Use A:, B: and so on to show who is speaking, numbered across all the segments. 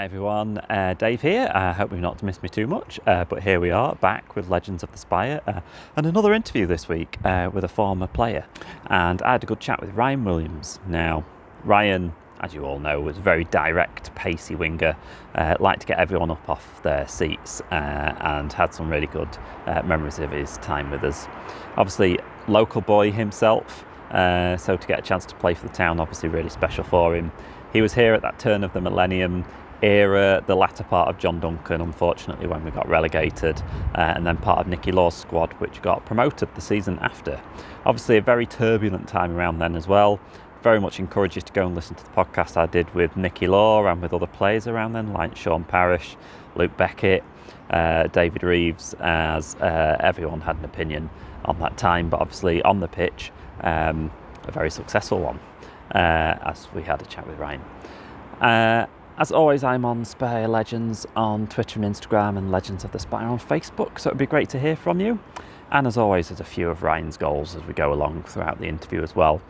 A: Hi everyone, Dave here. I hope you've not missed me too much, but here we are back with Legends of the Spire and another interview this week with a former player. And I had a good chat with Ryan Williams. Now, Ryan, as you all know, was a very direct, pacey winger, liked to get everyone up off their seats and had some really good memories of his time with us. Obviously, local boy himself, so to get a chance to play for the town, obviously really special for him. He was here at that turn of the millennium era, the latter part of John Duncan, unfortunately, when we got relegated, and then part of Nicky Law's squad, which got promoted the season after. Obviously, a very turbulent time around then as well. Very much encourage you to go and listen to the podcast I did with Nicky Law and with other players around then, like Sean Parrish, Luke Beckett, David Reeves, as everyone had an opinion on that time, but obviously on the pitch, a very successful one, as we had a chat with Ryan. As always, I'm on Spire Legends on Twitter and Instagram, and Legends of the Spire on Facebook, so it'd be great to hear from you. And as always, there's a few of Ryan's goals as we go along throughout the interview as well,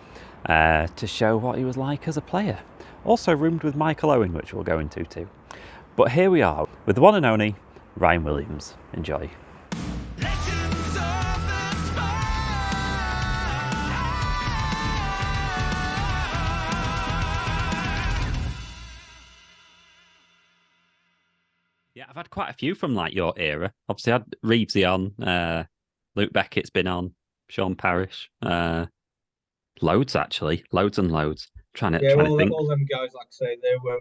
A: to show what he was like as a player. Also roomed with Michael Owen, which we'll go into too. But here we are with the one and only Ryan Williams. Enjoy. Yeah, I've had quite a few from like your era. Obviously, I had Reevesy on, Luke Beckett's been on, Sean Parrish, loads actually, loads and loads. Trying to think.
B: All them guys, like I say, they were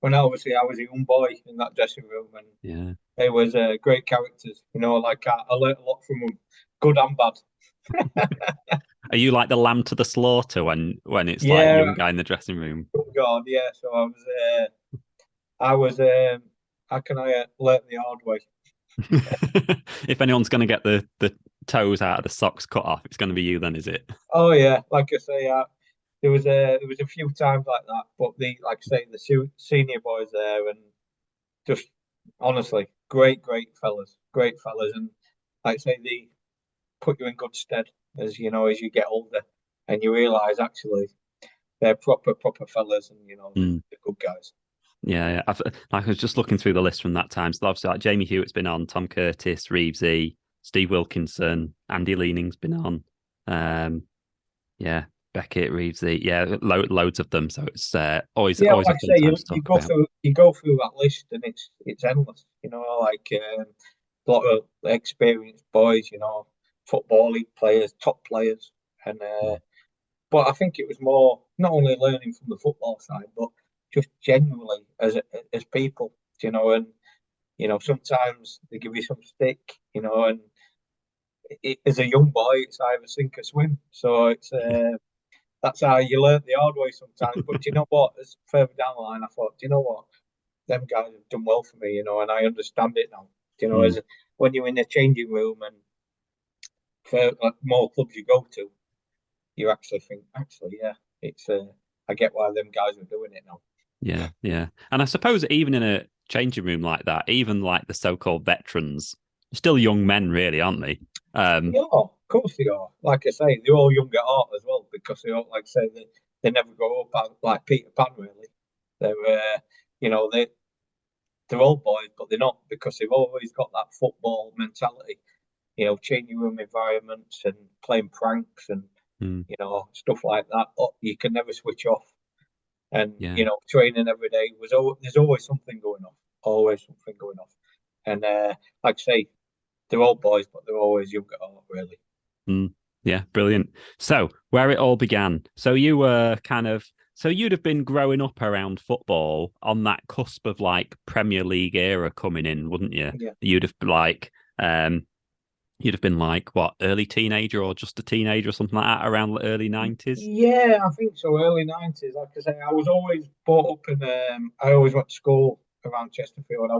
B: when obviously I was a young boy in that dressing room, and
A: Yeah,
B: they was great characters. You know, like I learned a lot from them, good and bad.
A: are you like the lamb to the slaughter when it's like
B: Yeah,
A: young guy in the dressing room?
B: God, yeah. So I was, how can I learn the hard way?
A: If anyone's going to get the toes out of the socks cut off, it's going to be you then, is it?
B: Oh yeah, like I say, there was a few times like that, but like I say, the senior boys there, and just honestly, great fellas, and like I say, they put you in good stead as you know as you get older, and you realise actually they're proper fellas, and they're good guys.
A: Yeah. I was just looking through the list from that time. So obviously, like Jamie Hewitt's been on, Tom Curtis, Reevesy, Steve Wilkinson, Andy Leaning's been on. Yeah, Beckett, Reevesy, yeah, loads of them. So it's always
B: Yeah,
A: a
B: like I
A: fun
B: say,
A: time to
B: you
A: talk
B: go
A: about.
B: through that list, and it's endless. Like a lot of experienced boys, football league players, top players, and but I think it was more not only learning from the football side, but just genuinely as people, and sometimes they give you some stick, and as a young boy, it's either sink or swim. So
A: Yeah.
B: that's how you learn the hard way sometimes. But do you know what? As further down the line, I thought, do you know what? Them guys have done well for me, and I understand it now.
A: Mm.
B: As when you're in the changing room and for like, more clubs you go to, you actually think, yeah, it's I get why them guys are doing it now.
A: Yeah. And I suppose even in a changing room like that, even like the so-called veterans, still young men, really, aren't they?
B: Yeah, of course they are. Like I say, they're all young at heart as well because they all, like I say, they never grow up like Peter Pan. Really, they're they're old boys, but they're not because they've always got that football mentality. Changing room environments and playing pranks and
A: Mm,
B: stuff like that. You can never switch off. And
A: yeah.
B: training every day there's always something going on, always something going on. And like I say, they're old boys, but they're always young at heart, really.
A: Mm, yeah, brilliant. So, where it all began. So you were so you'd have been growing up around football on that cusp of like Premier League era coming in, wouldn't you?
B: Yeah.
A: Um, you'd have been like what, early teenager or just a teenager or something like that around the early 90s?
B: Yeah, I think so. Early 90s. Like I say, I was always brought up in. I always went to school around Chesterfield. I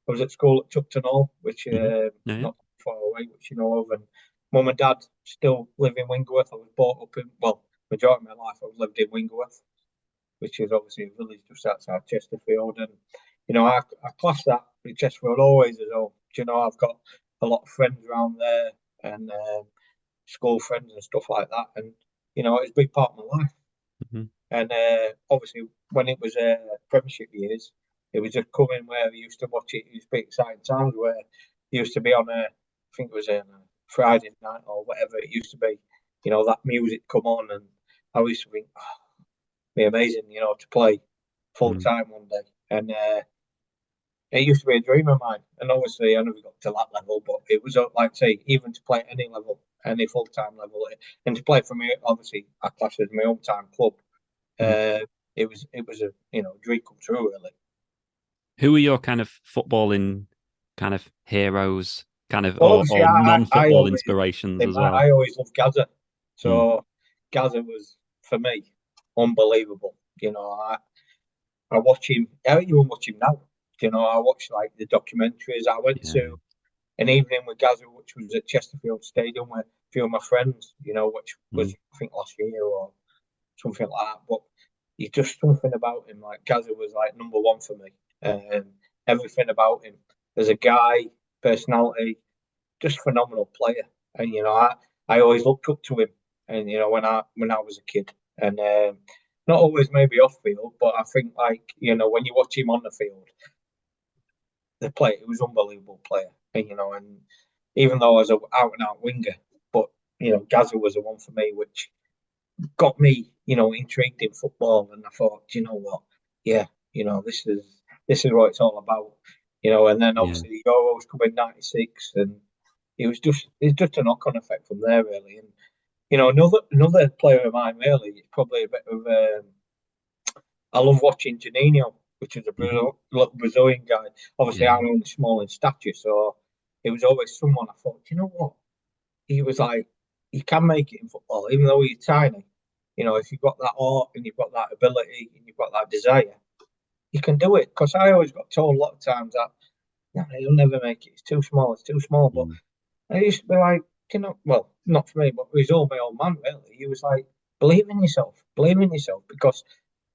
B: was at school at Tupton Hall, which
A: Yeah.
B: not far away, which you know of. And mum and dad still live in Wingworth. I was brought up in majority of my life. I lived in Wingworth, which is obviously a village just outside Chesterfield. And I class that with Chesterfield always as well. I've got a lot of friends around there and school friends and stuff like that. And it's a big part of my life.
A: Mhm.
B: And obviously, when it was Premiership years, it was just coming where we used to watch it. It used to be exciting times where it used to be on I think it was a Friday night or whatever it used to be. That music come on, and I used to think, oh, it'd be amazing, to play full
A: Mm.
B: time one day. And it used to be a dream of mine. And obviously, I never got to that level, but it was like say, even to play at any level, any full time level, and to play for me, obviously, I class as my own time club.
A: Mm.
B: Uh, it was a dream come true, really.
A: Who are your kind of footballing kind of heroes, kind of
B: Well, obviously,
A: or
B: I
A: non-football
B: always
A: inspirations as well?
B: I always loved Gaza,
A: Mm.
B: so Gaza was for me unbelievable. I watch him. I even watch him now. I watch like the documentaries. I went
A: Yeah.
B: to an evening with Gaza, which was at Chesterfield Stadium, with a few of my friends. Which was
A: Mm.
B: I think last year or something like that. But he's just something about him. Like Gaza was like number one for me. Everything about him as a guy, personality, just phenomenal player. And I always looked up to him. And when I was a kid, and not always maybe off field, but I think like when you watch him on the field, the play it was unbelievable player. And even though I was an out and out winger, but Gaza was the one for me, which got me intrigued in football. And I thought, you know what, yeah, this is what it's all about. And then
A: Yeah.
B: obviously the Euros come in '96, and it's just a knock on effect from there, really. And another player of mine, really, is probably a bit of. I love watching Janino, which is a
A: Hmm.
B: little Brazilian guy. Obviously,
A: Yeah.
B: I'm only small in stature, so it was always someone I thought, you know what? He was like, you can make it in football, even though you're tiny. If you've got that art and you've got that ability and you've got that desire, you can do it. Because I always got told a lot of times that, no, you'll never make it. It's too small. It's too small. But
A: Mm.
B: I used to be like, well, not for me, but he's all my old man, really. He was like, believe in yourself, because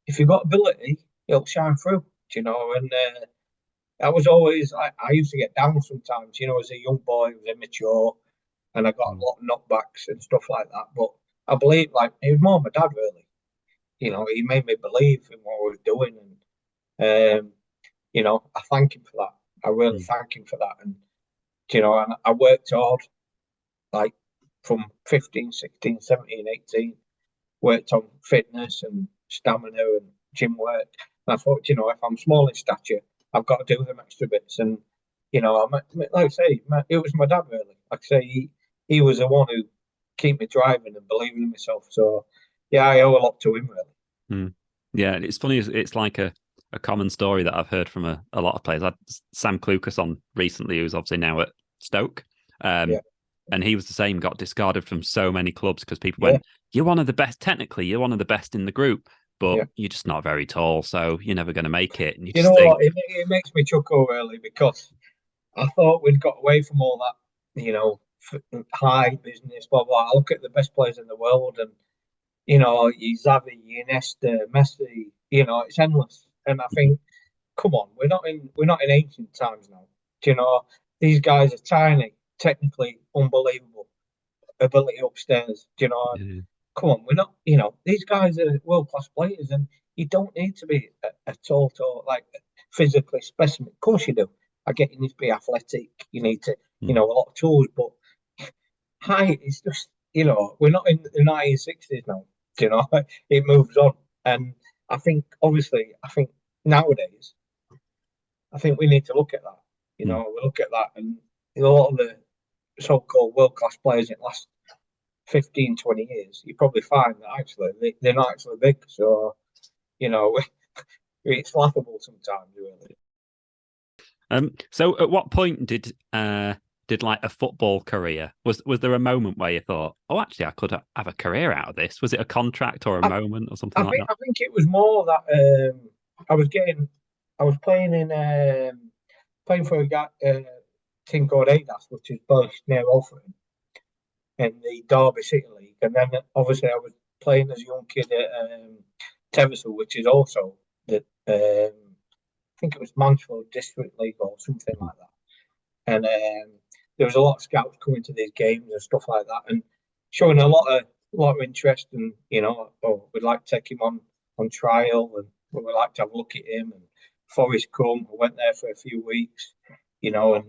B: if you've got ability, it'll shine through, And I was always, I used to get down sometimes, as a young boy, I was immature, and I got a
A: Mm.
B: lot of knockbacks and stuff like that. But I believe, like, it was more my dad, really. He made me believe in what I was doing, and I thank him for that. I really
A: Mm.
B: thank him for that, and I worked hard, like from 15, 16, 17, 18, worked on fitness and stamina and gym work. And I thought, if I'm small in stature, I've got to do them extra bits. And, like I say, it was my dad, really. Like I say, he was the one who kept me driving and believing in myself. So, yeah, I owe a lot to him, really.
A: Mm. Yeah, and it's funny. It's like a common story that I've heard from a lot of players. I had Sam Clucas on recently, who's obviously now at Stoke,
B: Yeah,
A: and he was the same. Got discarded from so many clubs because people
B: yeah,
A: went, "You're one of the best. Technically, you're one of the best in the group, but
B: yeah.
A: you're just not very tall, so you're never going to make it." And you
B: You know
A: just think,
B: what? It makes me chuckle, really, because I thought we'd got away from all that, high business, blah, blah. I look at the best players in the world, and you Xavi, Iniesta, Messi, it's endless. And I think, come on, we're not in ancient times now. Do these guys are tiny, technically unbelievable, ability upstairs.
A: yeah,
B: Come on, we're not. These guys are world class players, and you don't need to be a tall, like physically specimen. Of course you do. I get you need to be athletic. You need to,
A: mm,
B: a lot of tools, but height is just, we're not in the 1960s now. It moves on. And obviously, nowadays, I think we need to look at that.
A: mm.
B: We look at that, and a lot of the so called world class players in the last 15, 20 years, you probably find that actually they're not actually big. So, you know, it's laughable sometimes, really.
A: So at what point did like a football career was there a moment where you thought, oh, actually, I could have a career out of this? Was it a contract or a
B: I,
A: moment or something
B: I
A: like
B: think
A: that?
B: I think it was more that I was playing for a guy, team called ADAS, which is based near Alfred in the Derby City League, and then obviously I was playing as a young kid at Teversal, which is also the I think it was Mansfield District League or something
A: Mhm.
B: like that. And there was a lot of scouts coming to these games and stuff like that, and showing a lot of interest. And oh, we'd like to take him on trial, we would like to have a look at him. And Forest come, I went there for a few weeks, and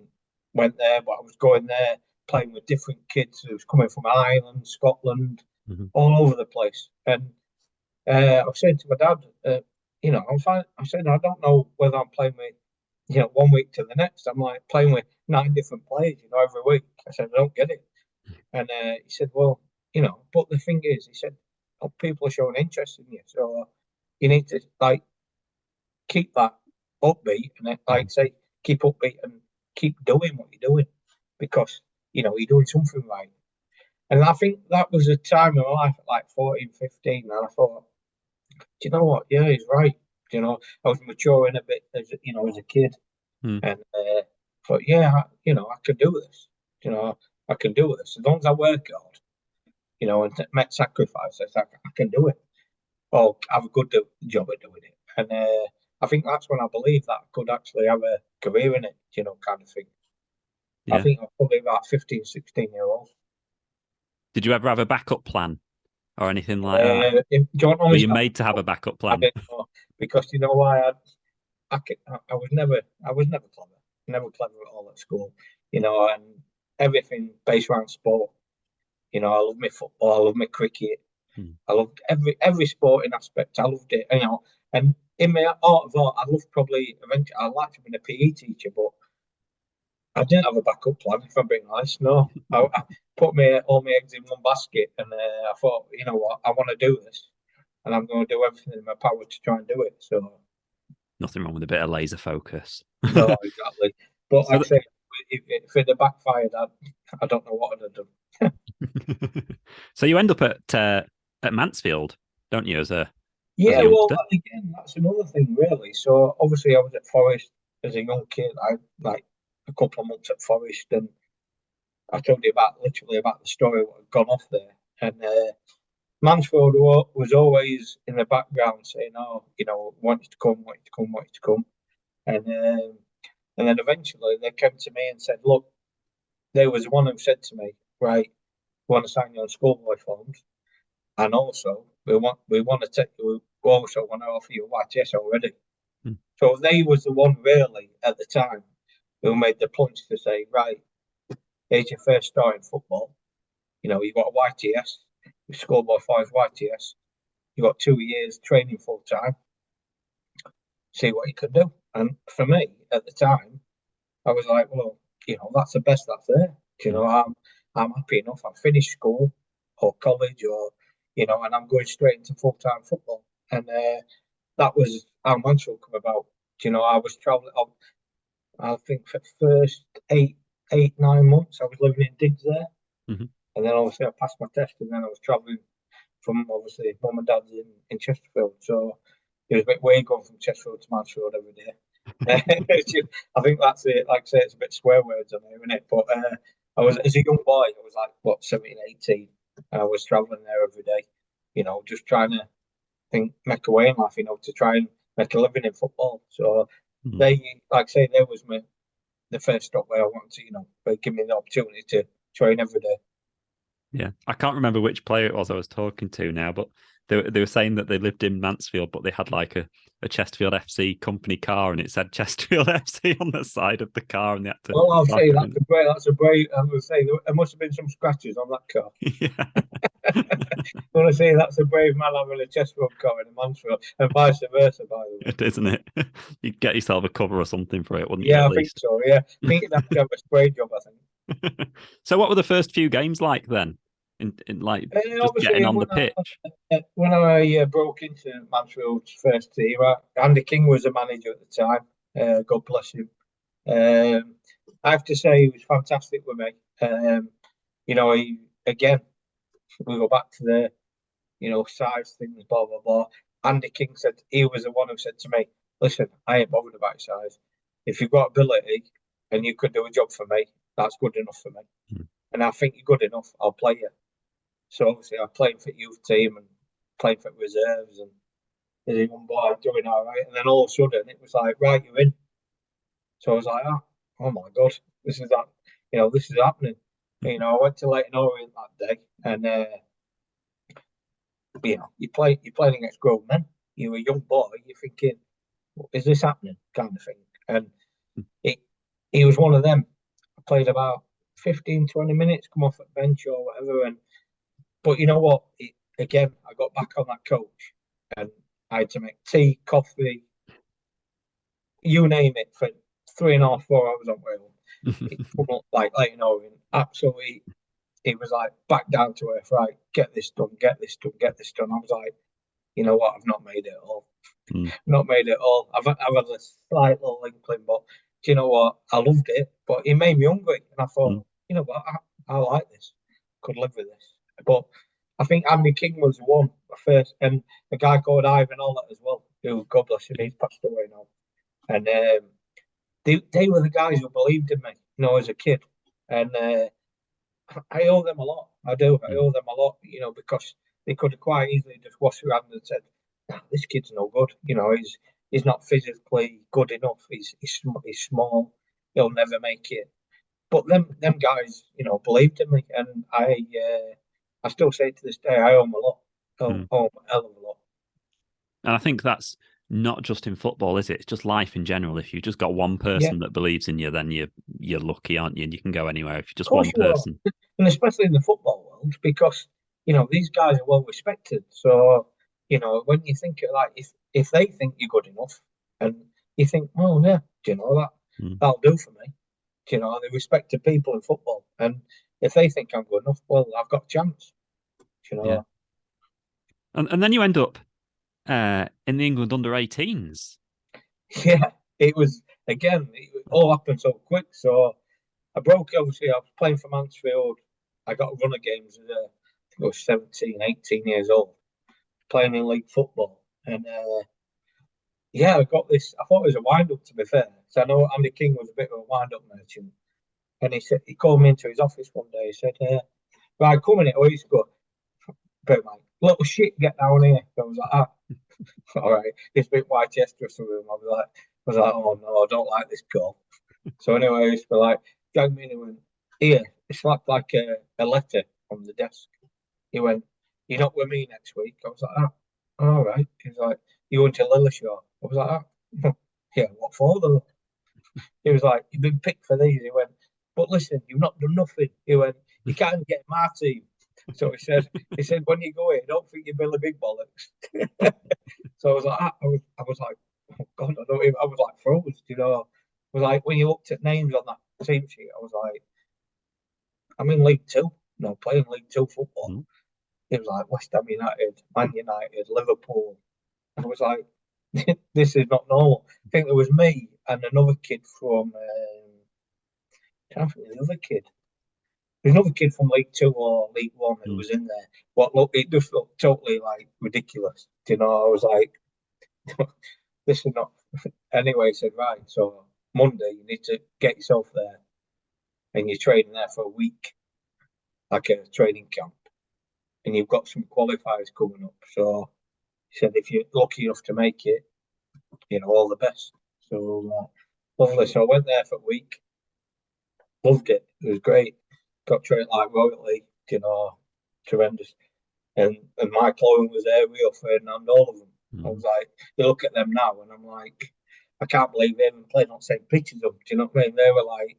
B: went there, but I was going there playing with different kids who was coming from Ireland, Scotland, all over the place. And I was saying to my dad, I said, I don't know whether I'm playing with, 1 week to the next. I'm like playing with 9 different players, every week. I said, I don't get it. And he said, well, but the thing is, he said, oh, people are showing interest in you. So you need to keep that upbeat and say, keep upbeat and keep doing what you're doing because, you're doing something right. And I think that was a time in my life at like 14, 15. And I thought, do you know what? Yeah, he's right. I was maturing a bit as a kid. And thought, yeah, I can do this. I can do this. As long as I work hard, and make sacrifices, I can do it. Or have a good job at doing it. And I think that's when I believe that I could actually have a career in it, kind of thing. Yeah. I think I'm probably about 15, 16-year-old.
A: Did you ever have a backup plan or anything like that? Were you made to have a backup plan?
B: I didn't know, because you know why? I was never clever. Never clever at all at school, and everything based around sport. I love my football, I love my cricket. I loved every sporting aspect. I loved it, and in my art of art, I loved probably eventually. I'd like to be a PE teacher, but I didn't have a backup plan. If I'm being honest, no. I put all my eggs in one basket, and I thought, you know what, I want to do this, and I'm going to do everything in my power to try and do it. So
A: nothing wrong with a bit of laser focus.
B: No, exactly. But so like I say, if it had backfired, I don't know what I'd have
A: done. So you end up at Mansfield, don't you, as a
B: youngster? Well, again, that's another thing, really. So obviously, I was at Forest as a young kid. I like a couple of months at Forest, and I told you literally about the story what had gone off there. And Mansfield was always in the background saying, "Oh, want you to come, want you to come, want you to come," and then eventually they came to me and said, "Look, there was one who said to me, right, we want to sign you on schoolboy forms, and also we want to take you. We also want to offer you a YTS already." So they was the one really at the time who made the punch to say, right, here's your first start in football. You got a YTS, your schoolboy forms YTS. You got 2 years training full time. See what you can do. And for me at the time, I was like, well, that's the best that's there. I'm happy enough. I've finished school or college or, and I'm going straight into full-time football. And that was how Mansfield come about. I was traveling, I think for the first 9 months, I was living in digs there. And then obviously I passed my test and then I was traveling from obviously mum and dad's in Chesterfield. So it was a bit weird going from Chesterfield to Mansfield every day. I think that's it. Like I say, it's a bit swear words on there, isn't it? But I was, as a young boy, I was like, 17, 18, and I was travelling there every day, just trying to make a way in life, to try and make a living in football. So they, like I say, there was the first stop where I wanted to, they give me the opportunity to train every day.
A: Yeah, I can't remember which player it was I was talking to now, but they were saying that they lived in Mansfield, but they had like a Chesterfield FC company car, and it said Chesterfield FC on the side of the car, and they had to.
B: Well, I'll say that's a brave. I would say there must have been some scratches on that car.
A: Yeah.
B: I want to say that's a brave man having a Chesterfield car in a Mansfield, and vice versa, by the way.
A: It isn't it? You'd get yourself a cover or something for it, wouldn't you?
B: Yeah, I think so. Yeah, I think you'd have to have a spray job, I think.
A: So, what were the first few games like then? In like just getting on the pitch.
B: When I broke into Mansfield's first team, Andy King was the manager at the time. God bless him. I have to say he was fantastic with me. Again, we go back to the size things, blah blah blah. Andy King said he was the one who said to me, "Listen, I ain't bothered about size. If you've got ability and you could do a job for me, that's good enough for me. And I think you're good enough, I'll play you." So obviously I played for youth team and played for reserves and as a young boy doing all right. And then all of a sudden it was like, right, you're in. So I was like, oh my God, this is happening. I went to Leighton Orient that day and you playing against grown men. you're a young boy, you're thinking, is this happening? Kind of thing. And it, he was one of them. I played about 15, 20 minutes, come off at bench or whatever. But you know what? Again, I got back on that coach and I had to make tea, coffee, you name it, for 3.5, 4 hours on my own. It felt like letting Owen absolutely. It was like back down to earth, right? Get this done, get this done, get this done. I was like, you know what? I've not made it all. Not made it all. I've had a slight little inkling, but do you know what? I loved it, but it made me hungry, and I thought, you know what? I like this. Could live with this. But I think Andy King was the one first, and a guy called Ivan Ollett as well, who God bless him, he's passed away now. And they were the guys who believed in me, you know, as a kid, and I owe them a lot. I do. I owe them a lot, you know, because they could have quite easily just washed around and said, nah, "This kid's no good. You know, he's not physically good enough. He's small. He'll never make it." But them guys, you know, believed in me, and I still say to this day, I owe them a lot. I owe them a hell of a lot.
A: And I think that's not just in football, is it? It's just life in general. If you've just got one person that believes in you, then you're lucky, aren't you? And you can go anywhere if you're just one person.
B: And especially in the football world, because you know these guys are well respected. So you know when you think like if they think you're good enough, and you think, oh yeah, do you know that'll do for me. Do you know they respected people in football, and if they think I'm good enough, well, I've got a chance. Do you know.
A: Yeah. And then you end up in the England under-18s.
B: Yeah, it was again. It all happened so quick. So I broke. Obviously, I was playing for Mansfield. I got a run of games as I think I was 17, 18 years old, playing in league football. And yeah, I got this. I thought it was a wind up, to be fair. So I know Andy King was a bit of a wind up merchant. And he called me into his office one day. He said, right, come in. Oh, he's got bit like little shit, get down here. So I was like, all right, it's a bit white Chester or something. I was like, oh no, I don't like this girl. So anyway, he's like, dragged me in and went, here, it's like a letter on the desk. He went, you're not with me next week. I was like, all right. He's like, you went to Lillishore. I was like, yeah, what for though? He was like, you've been picked for these. He went, but listen, you've not done nothing. He went, you can't get my team. So he said, when you go in, don't think you're Billy Big Bollocks. So I was like, I was like, oh God, I don't even, I was like froze, you know. I was like, when you looked at names on that team sheet, I was like, I'm in League Two, playing League Two football. It was like West Ham United, Man United, Liverpool. I was like, this is not normal. I think there was me and another kid from, I can't think of the other kid. There's another kid from League Two or League One who was in there. But look, it just looked totally like ridiculous. You know, I was like, this is not. Anyway, he said, right, so Monday you need to get yourself there and you're training there for a week, like a training camp, and you've got some qualifiers coming up. So he said, if you're lucky enough to make it, you know, all the best. So lovely. So I went there for a week, loved it. It was great. Got treated like royalty, you know, tremendous. And Michael Owen was there, Rio Ferdinand, all of them. I was like, you look at them now, and I'm like, I can't believe they haven't played on the same pitch as them. Do you know what I mean? They were like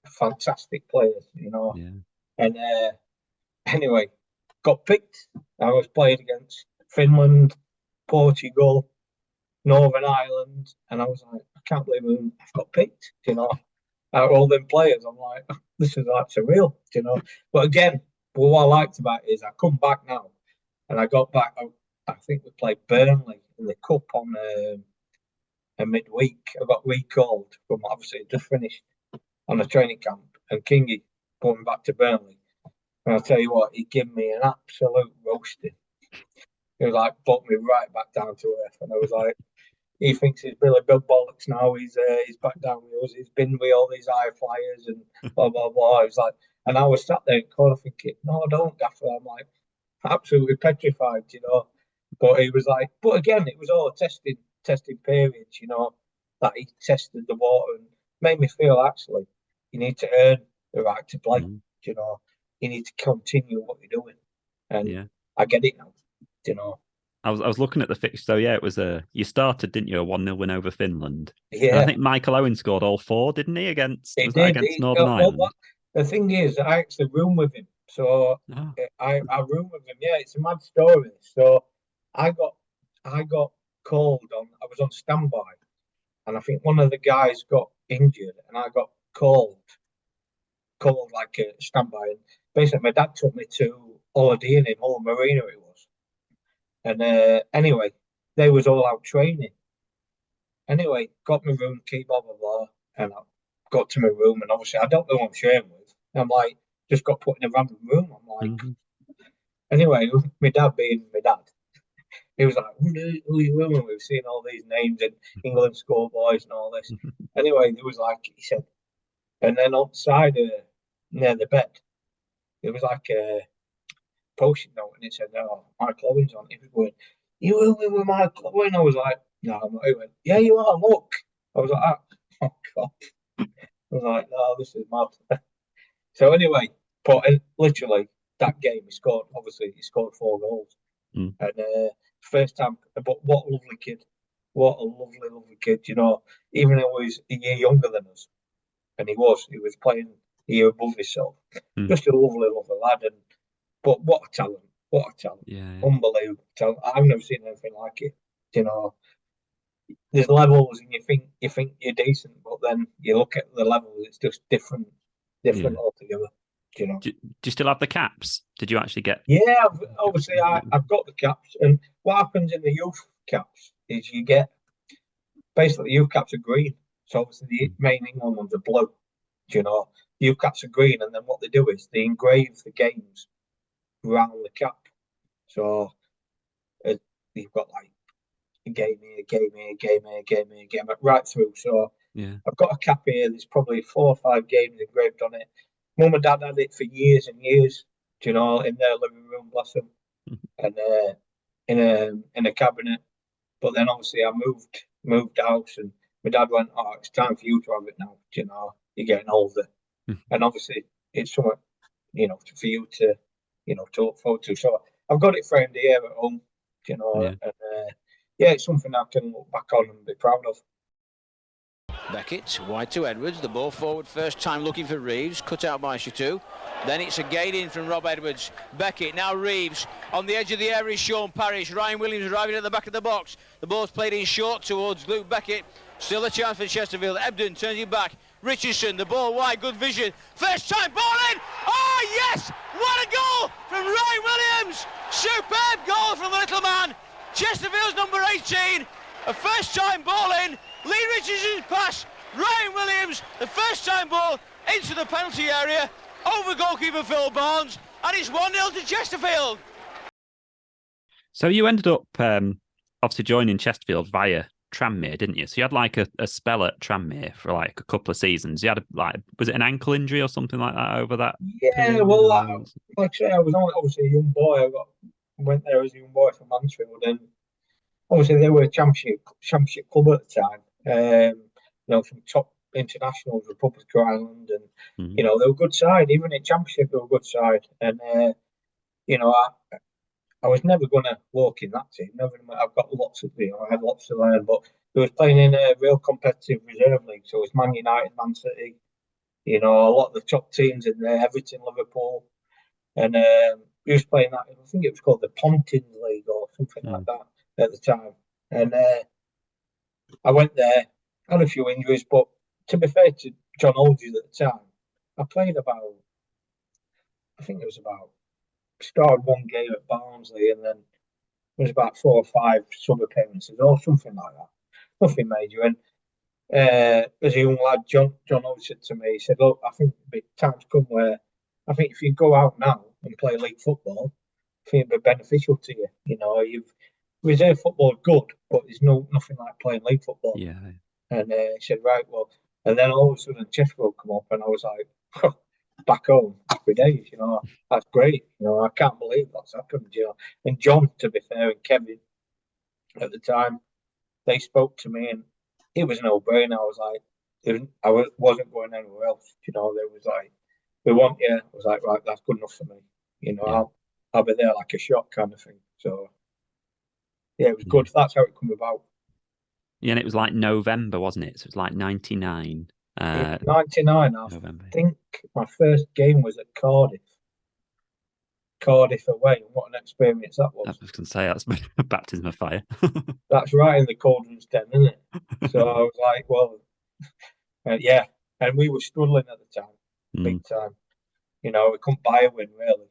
B: fantastic players, you know.
A: Yeah.
B: And anyway, got picked. I was playing against Finland, Portugal, Northern Ireland, and I was like, I can't believe I've got picked, you know. Out of all them players, I'm like, this is like surreal, you know. But again, what I liked about it is I come back now, and I got back. I think we played Burnley in the cup on a midweek. I got recalled from obviously just finished on a training camp, and Kingy put me back to Burnley. And I'll tell you what, he gave me an absolute roasting. He was like, put me right back down to earth, and I was like, he thinks he's Billy Bill Bollocks now. He's back down with us. He's been with all these high flyers and blah blah blah. He's like, and I was sat there in the corner thinking, no, don't, Gaffer. I'm like, absolutely petrified, you know. But he was like, but again, it was all testing periods, you know, that he tested the water and made me feel actually you need to earn the right to play, you know. You need to continue what you're doing, and I get it now, you know.
A: I was looking at the fixture. So yeah, it was you started, didn't you, a 1-0 win over Finland, and I
B: Yeah,
A: think Michael Owen scored all four, didn't he? Against
B: he
A: was that
B: did.
A: against Northern
B: Well,
A: Ireland?
B: the thing is, I actually room with him, so
A: Oh.
B: I room with him. Yeah, it's a mad story. So I got I got called on. I was on standby, and I think one of the guys got injured, and I got called like a standby. And basically, my dad took me to holiday in Hull Marina. It was, and anyway, they was all out training. Anyway, got my room key, blah blah blah, and I got to my room, and obviously I don't know who I'm sharing with. I'm like, just got put in a random room. I'm like,
A: Mhm.
B: anyway, my dad being my dad, he was like, who are you rooming with? We've seen all these names in England schoolboys and all this. Anyway, there was like, he said, and then outside near the bed, there was like a post-it note, and it said, "Oh, Michael Owen's on." He was going, "You rooming with Michael Owen?" I was like, "No, I'm not." He went, "Yeah, you are. Look." I was like, "Oh God." I was like, "No, this is mad." So anyway, but literally that game, he scored. Obviously, he scored 4 goals,
A: Mm.
B: and first time. But what a lovely kid! What a lovely, lovely kid! You know, even though he's a year younger than us, and he was playing a year above himself.
A: Mm.
B: Just a lovely, lovely lad, and but what a talent! What a talent!
A: Yeah.
B: Unbelievable talent. I've never seen anything like it. You know, there's levels, and you think you're decent, but then you look at the levels, it's just
A: Yeah.
B: different altogether. You know.
A: Do you still have the caps? Did you actually get?
B: Yeah, obviously I've got the caps, and what happens in the youth caps is you get basically the youth caps are green, so obviously the main England ones are blue. You know, the youth caps are green, and then what they do is they engrave the games around the cap. So uh, you've got like a game here, game here, game here, game here, game right through. So
A: Yeah.
B: I've got a cap here. There's probably 4 or 5 games engraved on it. Mum and Dad had it for years and years. Do you know, in their living room, bless them, and in a cabinet. But then obviously I moved house, and my dad went, "Oh, it's time for you to have it now. Do you know, you're getting older." And obviously it's something for you to look forward to. So I've got it framed here at home,
A: Yeah.
B: and yeah, it's something I can look back on and be proud of.
C: Beckett, wide to Edwards, the ball forward first time looking for Reeves, cut out by Chateau. Then it's again in from Rob Edwards. Beckett, now Reeves, on the edge of the area is Sean Parrish. Ryan Williams arriving at the back of the box. The ball's played in short towards Luke Beckett. Still a chance for Chesterfield. Ebden turns it back. Richardson, the ball wide, good vision. First time, ball in! Oh yes! What a goal from Ryan Williams! Superb goal from the little man. Chesterfield's number 18. A first time ball in. Lee Richardson's pass, Ryan Williams, the first time ball into the penalty area, over goalkeeper Phil Barnes, and it's 1-0 to Chesterfield.
A: So you ended up obviously joining Chesterfield via Tranmere, didn't you? So you had like a spell at Tranmere for like a couple of seasons. You had was it an ankle injury or something like that over that
B: Yeah,
A: period?
B: well, like I say, I was obviously a young boy. Went there as a young boy from Mansfield, and obviously they were a championship club at the time. Some top internationals, Republic of Ireland, and
A: Mhm.
B: they were a good side. Even in championship, they were a good side. And I was never going to walk in that team. Never. I've got lots of, I had lots to learn, but they was playing in a real competitive reserve league. So it's Man United, Man City. A lot of the top teams in there, Everton, Liverpool, and we was playing that. I think it was called the Pontins League or something like
A: Mm.
B: that at the time. And I went there, had a few injuries, but to be fair to John Aldridge at the time, I played about, I think it was about, started one game at Barnsley, and then it was about 4 or 5 sub appearances or something like that. Nothing major. And as a young lad, John always said to me, he said, "Look, I think the time's come where I think if you go out now and play league football, I think it'd be beneficial to you. You've reserve football is good, but there's nothing like playing league football."
A: Yeah.
B: And he said, "Right, well," and then all of a sudden Chesterfield come up, and I was like, back home, happy days. That's great. I can't believe that's happened. And John, to be fair, and Kevin at the time, they spoke to me, and it was no brainer. I was like, wasn't going anywhere else. They was like, "We want you." I was like, "Right, that's good enough for me."
A: Yeah.
B: I'll be there like a shot kind of thing. So Yeah, it was good. That's how it come about.
A: Yeah, and it was like November, wasn't it? So it was like 99.
B: In 99, I
A: November.
B: think my first game was at Cardiff away, and what an experience that
A: I
B: was.
A: was going to say that's a baptism of fire.
B: That's right in the Cauldron's Den, isn't it? So I was like, well, yeah. And we were struggling at the time, big time. You know, we couldn't buy a win, really.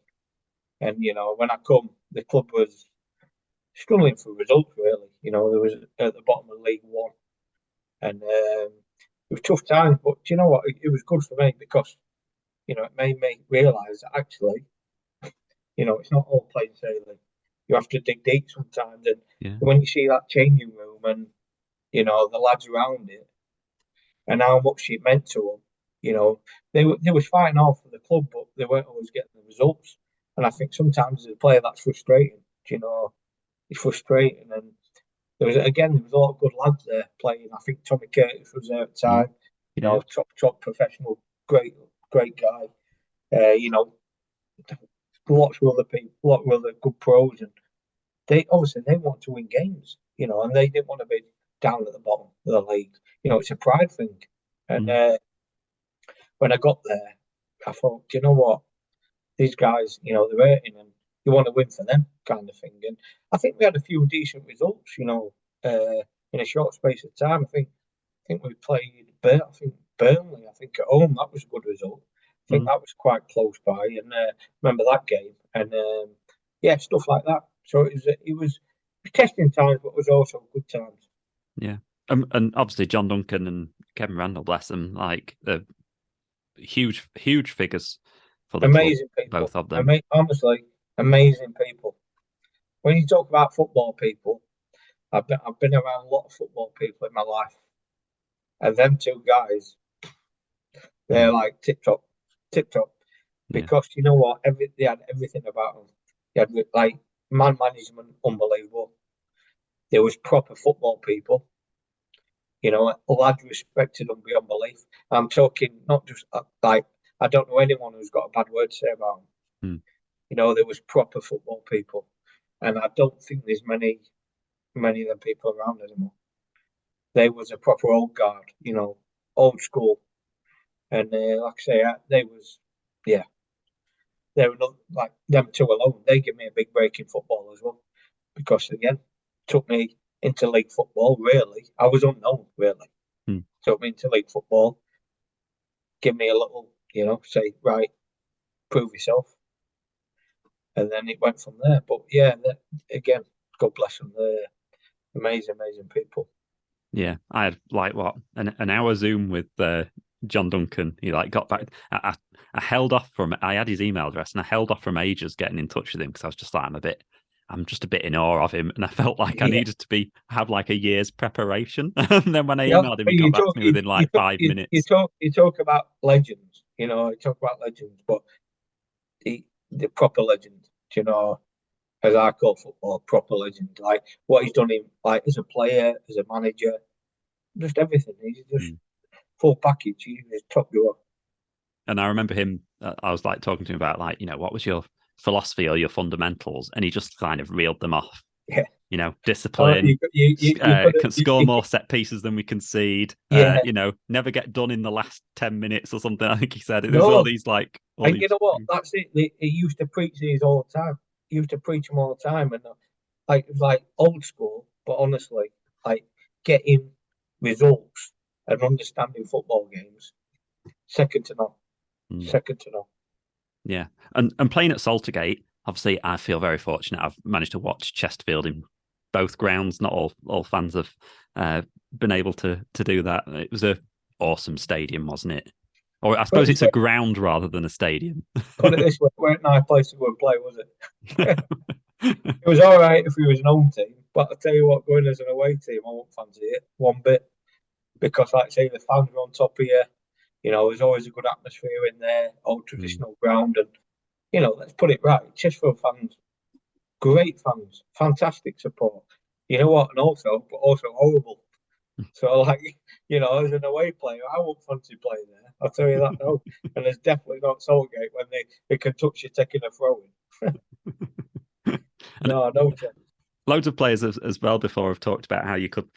B: And, you know, when I come, the club was struggling for results, really. You know, there was at the bottom of League One. And it was tough times, but do you know what? It was good for me because, you know, it made me realise that actually, you know, it's not all plain sailing. You have to dig deep sometimes. And when you see that changing room and, you know, the lads around it and how much it meant to them, you know, they was fighting hard for the club, but they weren't always getting the results. And I think sometimes as a player, that's frustrating. You know, it's frustrating. And there was a lot of good lads there playing. I think Tommy Curtis was there at the time. You know, top professional, great guy. You know, lots of other people, lots of other good pros, and they obviously they want to win games. You know, and they didn't want to be down at the bottom of the league. You know, it's a pride thing. And when I got there, I thought, do you know what? These guys, you know, they're hurting and you want to win for them kind of thing. And I think we had a few decent results, you know, in a short space of time. I think we played Burnley, I think at home, that was a good result. I think that was quite close by and remember that game. And yeah, stuff like that. So it was testing times, but it was also good times.
A: Yeah. And obviously John Duncan and Kevin Randall, bless them, like huge figures for the
B: Amazing
A: club,
B: people.
A: both of them.
B: Honestly, amazing people. When you talk about football people, I've been around a lot of football people in my life, and them two guys, they're like tip top, because you know what? They had everything about them. They had like man management, unbelievable. There was proper football people. You know, lads respected them beyond belief. I'm talking not just like I don't know anyone who's got a bad word to say about them. You know, there was proper football people, and I don't think there's many of them people around anymore. They was a proper old guard, you know, old school, and like I say, they was, yeah, they were not like them two alone. They give me a big break in football as well, because again, took me into league football. Really, I was unknown. Really, took me into league football. Give me a little, you know, say right, prove yourself, and then it went from there. But yeah, again, God bless them. They're amazing people.
A: Yeah, I had like what an hour Zoom with John Duncan. He like got back. I held off from. I had his email address, and I held off from ages getting in touch with him because I was just like, I'm just a bit in awe of him, and I felt like I needed to have like a year's preparation. And then when I emailed him, he got back to me within like 5 minutes.
B: You talk about legends, you know. You talk about legends, but the proper legend, you know, as I call football, proper legend. Like what he's done in like as a player, as a manager, just everything. He's just full package. He's top drawer.
A: And I remember him. I was like talking to him about like, you know, what was your philosophy or your fundamentals, and he just kind of reeled them off.
B: Yeah.
A: You know, discipline, can score more set pieces than we concede.
B: Yeah.
A: You know, never get done in the last 10 minutes or something. I think he said it was all these like.
B: And you know what? That's it. He used to preach these all the time. He used to preach them all the time, and like it was like old school, but honestly, like getting results and understanding football games, second to none. Second to none.
A: Yeah, and playing at Saltergate, obviously, I feel very fortunate. I've managed to watch Chesterfield in both grounds. Not all fans have been able to do that. It was a awesome stadium, wasn't it? Or I suppose it's a ground rather than a stadium.
B: Put it this way, it weren't a nice place to go and play, was it? It was all right if we was an home team, but I tell you what, going as an away team, I won't fancy it one bit, because like I say, the fans are on top of you. You know, there's always a good atmosphere in there, old traditional ground, and you know, let's put it right, Chesterfield fans, great fans, fantastic support. You know what, and also horrible. So, like, you know, as an away player, I won't fancy playing there. I'll tell you that now. And there's definitely not Saltgate when they can touch you taking a throw in. No chance.
A: loads of players as well before have talked about how you could,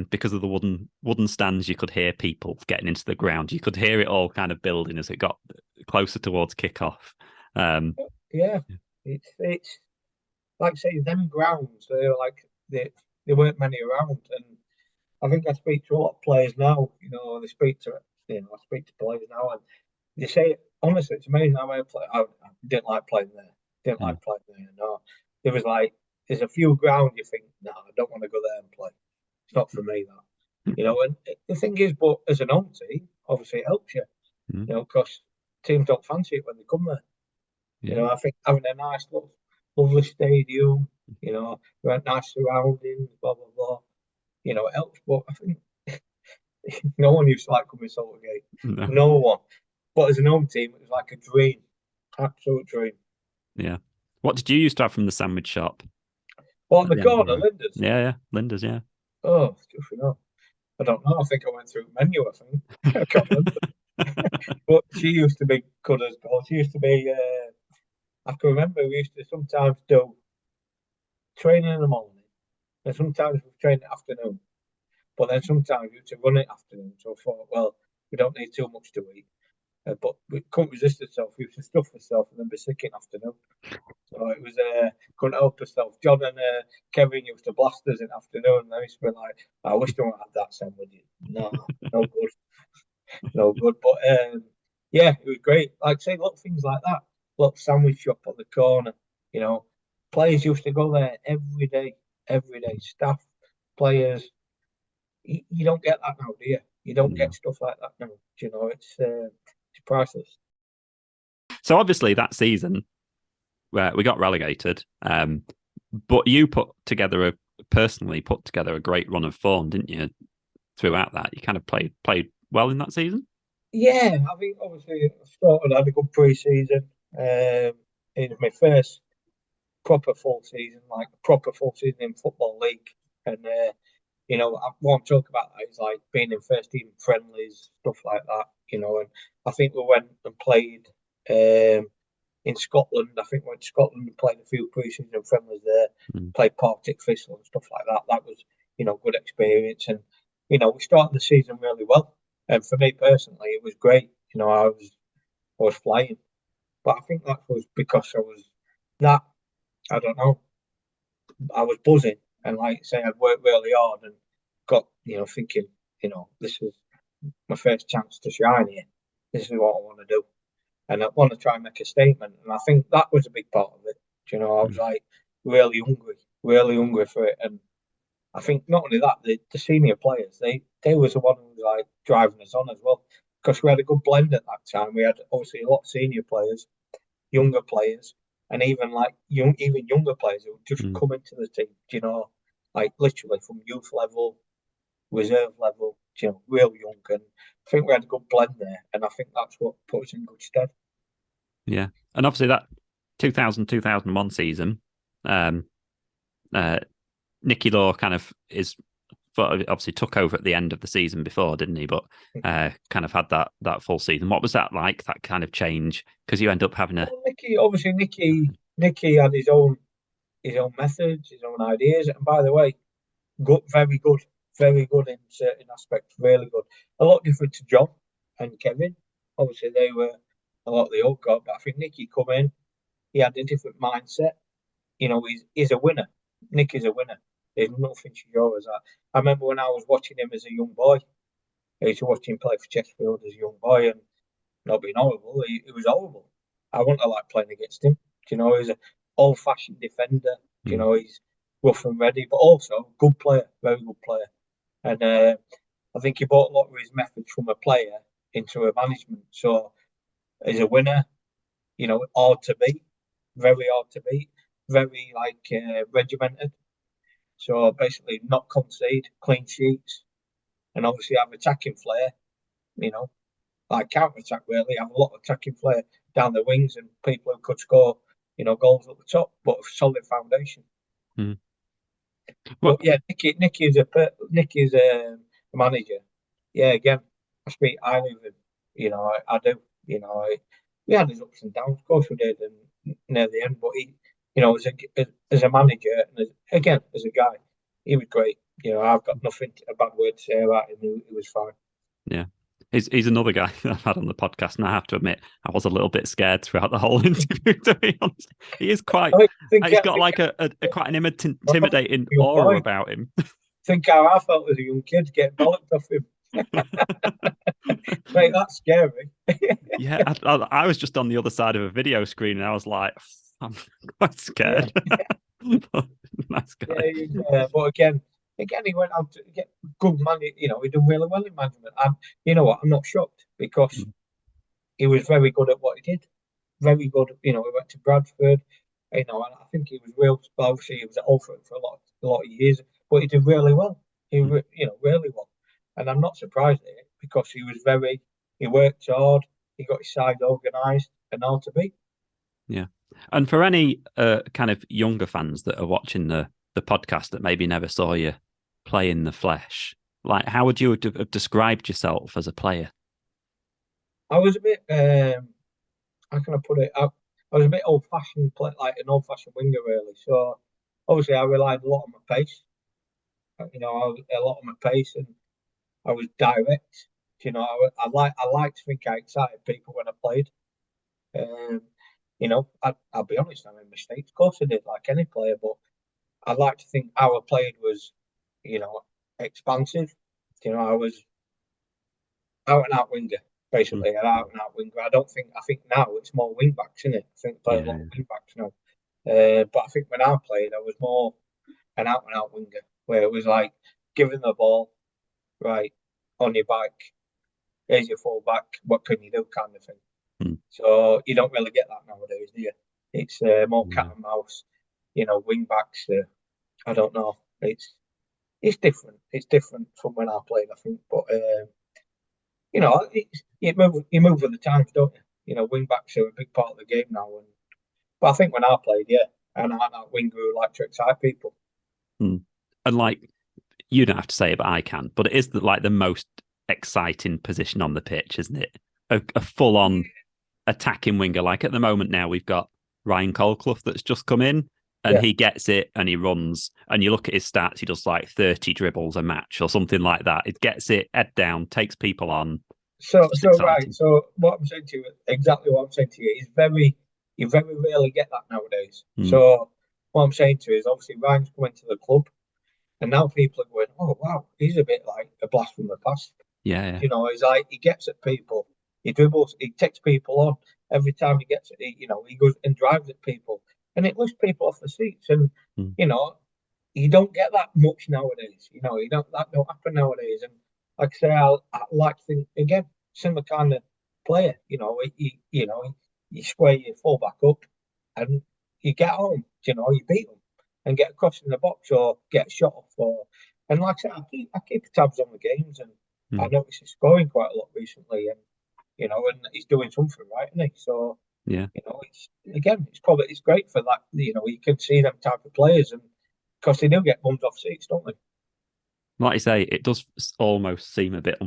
A: because of the wooden stands, you could hear people getting into the ground. You could hear it all kind of building as it got closer towards kickoff.
B: Yeah, it's like I say, them grounds. They're like they weren't many around, and I think I speak to a lot of players now. They speak to I speak to players now, and they say honestly, it's amazing how I didn't like playing there. Didn't like playing there. No, there was like there's a few grounds you think, no, I don't want to go there and play. It's not for me that. And the thing is, but as an home team, obviously it helps you. Because teams don't fancy it when they come there.
A: Yeah.
B: I think having a nice little, lovely stadium, nice surroundings, blah blah blah. It helps. But I think no one used to like coming to Saltergate. No one. But as an home team, it was like a dream, absolute dream.
A: Yeah. What did you used to have from the sandwich shop?
B: Well, on the corner, Linda's.
A: Yeah, Linda's, yeah.
B: Oh, I don't know. I think I went through the menu. I think I can't remember. But she used to be good as gold. She used to be. I can remember we used to sometimes do training in the morning, and sometimes we train in the afternoon. But then sometimes we used to run it afternoon. So I thought, well, we don't need too much to eat. But we couldn't resist ourselves. We used to stuff ourselves and then be sick in the afternoon. So it was couldn't help ourselves. John and Kevin used to blast us in the afternoon, and I used to be like, I wish I had that sandwich. No, no good, no good. But yeah, it was great. Like I say, little things like that. Little sandwich shop on the corner. Players used to go there every day. Staff, players. You don't get that now, do you? You don't get stuff like that now. It's priceless.
A: So obviously that season, where we got relegated, but you personally put together a great run of form, didn't you? Throughout that, you kind of played well in that season.
B: Yeah, I think obviously I had a good pre-season. It was my first proper full season in Football League, and what I'm talking about is like being in first team friendlies, stuff like that. And I think we went and played in Scotland. I think we went to Scotland and played a few pre-season friendlies there, played Partick Thistle and stuff like that. That was, good experience. And, we started the season really well. And for me personally, it was great. I was flying. But I think that was because I don't know, I was buzzing. And like I say, I'd worked really hard and got, thinking, this is my first chance to shine here. This is what I want to do. And I want to try and make a statement. And I think that was a big part of it. I was like really hungry for it. And I think not only that, the senior players, they was the one who was like driving us on as well. Because we had a good blend at that time. We had obviously a lot of senior players, younger players, and even like even younger players who just come into the team, like literally from youth level, reserve level, real young. And I think we had a good blend there, and I think that's what put us in good stead.
A: Yeah, and obviously that 2000-2001 season, Nicky Law kind of obviously took over at the end of the season before, didn't he? But kind of had that full season. What was that like? That kind of change, because you end up having a
B: Nicky had his own methods, his own ideas, and by the way, very good in certain aspects, really good. A lot different to John and Kevin. Obviously, they were a lot of the old guard, but I think Nicky come in. He had a different mindset. He's a winner. Nicky's a winner. There's nothing to show as that. I remember when I was watching him as a young boy. I used to watch him play for Chesterfield as a young boy, and not being horrible, he was horrible. I wouldn't have liked playing against him. He's an old-fashioned defender. He's rough and ready, but also good player, very good player. And I think he brought a lot of his methods from a player into a management. So he's a winner, hard to beat, very hard to beat, very regimented. So basically, not concede, clean sheets, and obviously have attacking flair. Like counter attack really, have a lot of attacking flair down the wings and people who could score, goals at the top, but a solid foundation. Well, but yeah, Nicky is a manager. Yeah, again, I speak highly of him. I do. We had his ups and downs, of course we did, and near the end, but as a manager and as a guy, he was great. I've got a bad word to say about him. He was fine.
A: Yeah. He's another guy that I've had on the podcast, and I have to admit, I was a little bit scared throughout the whole interview, to be honest. He is quite, he's got like a quite an intimidating aura about him.
B: Think how I felt as a young kid getting bollocked off him. Mate, that's scary.
A: Yeah, I was just on the other side of a video screen, and I was like, I'm quite scared.
B: Yeah.
A: Nice guy.
B: But again, he went out to get good money. He did really well in management. And you know what? I'm not shocked because he was very good at what he did. Very good. He went to Bradford. And I think he was real. Obviously, he was at Alfred for a lot of years, but he did really well. Really well. And I'm not surprised at it because he worked hard. He got his side organised and all to be.
A: Yeah. And for any kind of younger fans that are watching the podcast that maybe never saw you play in the flesh, like how would you have described yourself as a player?
B: I was a bit, how can I put it? I was a bit old-fashioned, like an old-fashioned winger, really. So obviously, I relied a lot on my pace. A lot on my pace, and I was direct. I like to think I excited people when I played. I'll be honest, I made mistakes. Of course I did, like any player, but I like to think how I played was, expansive. I was out and out winger, basically, an out and out winger. I think now it's more wing backs, isn't it? I think play a lot of wing backs now. But I think when I played, I was more an out and out winger, where it was like giving the ball, right, on your back, here's your full back, what can you do, kind of thing. So you don't really get that nowadays, do you? It's more cat and mouse, wing backs. I don't know. It's different. It's different from when I played, I think. But you move with the times, don't you? Wing backs are a big part of the game now. But I think when I played, and I'm that winger who like to excite people.
A: And like, you don't have to say it, but I can. But it is the most exciting position on the pitch, isn't it? A full-on attacking winger. Like at the moment now, we've got Ryan Colclough that's just come in, and he gets it and he runs. And you look at his stats, he does like 30 dribbles a match or something like that. It gets it head down, takes people on.
B: So right. So what I'm saying to you, exactly what I'm saying to you, you very rarely get that nowadays. So what I'm saying to you is obviously Ryan's coming to the club, and now people are going, oh wow, he's a bit like a blast from the past.
A: Yeah.
B: He's like, he gets at people, he dribbles, he takes people on every time he gets it. He goes and drives at people, and it lifts people off the seats. And you don't get that much nowadays. That don't happen nowadays. And like I say, I like to think again, similar kind of player. You square your fullback up, and you get home. You beat them and get across in the box or get shot off. And like I say, I keep tabs on the games, and I notice he's scoring quite a lot recently, and and he's doing something right, isn't he? So it's great for that. You can see them type of players, and because they do get bummed off seats, don't they?
A: Like you say, it does almost seem a bit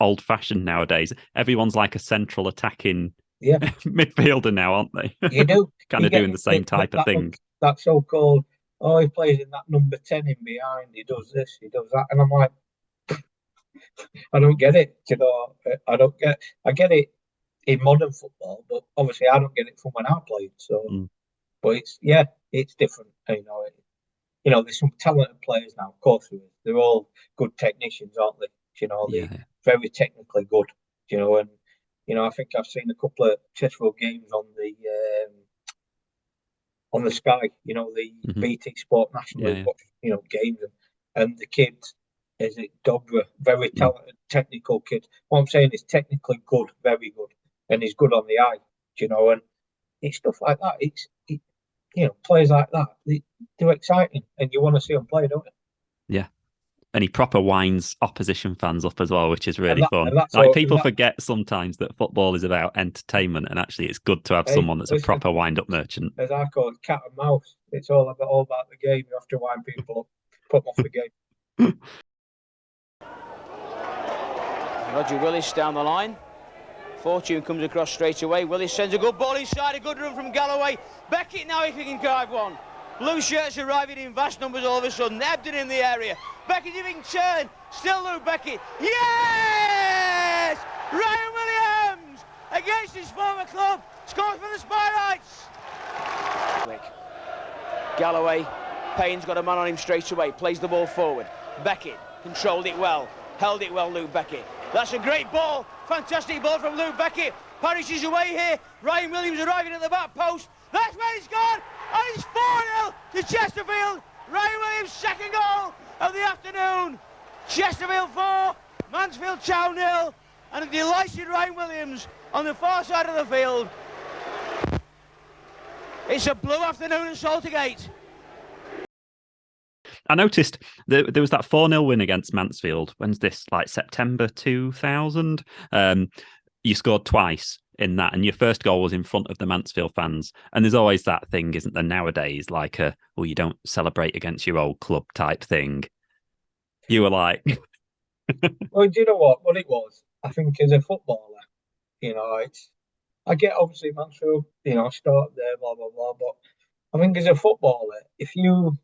A: old-fashioned nowadays. Everyone's like a central attacking midfielder now, aren't they?
B: You do.
A: Kind of doing the same type of thing.
B: That so-called, he plays in that number 10 in behind, he does this, he does that. And I'm like, I don't get it. I get it in modern football, but obviously I don't get it from when I played. So, but it's different. There's some talented players now. Of course, they're all good technicians, aren't they? They're very technically good. And I think I've seen a couple of Chesterfield games on the Sky. The BT Sport National games, and the kid is it Dobra, very talented, technical kid. What I'm saying is technically good, very good, and he's good on the eye. And it's stuff like that. Players like that, they're exciting, and you want to see them play, don't you?
A: Yeah. And he proper winds opposition fans up as well, which is really fun. People forget sometimes that football is about entertainment, and actually it's good to have someone that's a proper wind-up merchant.
B: As I call it, cat and mouse. It's all about the game. You have to wind people up, put them off the game.
C: Roger Willis down the line. Fortune comes across straight away. Willis sends a good ball inside, a good run from Galloway. Beckett now if he can drive one. Blue shirts arriving in vast numbers all of a sudden. Ebden in the area. Beckett if he can turn. Still Luke Beckett. Yes! Ryan Williams against his former club scores for the Spireites. Quick. Galloway. Payne's got a man on him straight away. Plays the ball forward. Beckett controlled it well. Held it well, Luke Beckett. That's a great ball. Fantastic ball from Luke Beckett. Parish is away here. Ryan Williams arriving at the back post. That's where it's gone. And it's 4-0 to Chesterfield. Ryan Williams' second goal of the afternoon. Chesterfield 4, Mansfield Town 0. And a delighted Ryan Williams on the far side of the field. It's a blue afternoon at Saltergate.
A: I noticed there was that 4-0 win against Mansfield. When's this? Like September 2000? You scored twice in that, and your first goal was in front of the Mansfield fans. And there's always that thing, isn't there, nowadays, like you don't celebrate against your old club type thing. You were like...
B: Well, do you know what it was? I think as a footballer, I get obviously Mansfield, start there, blah, blah, blah. But I think as a footballer, if you...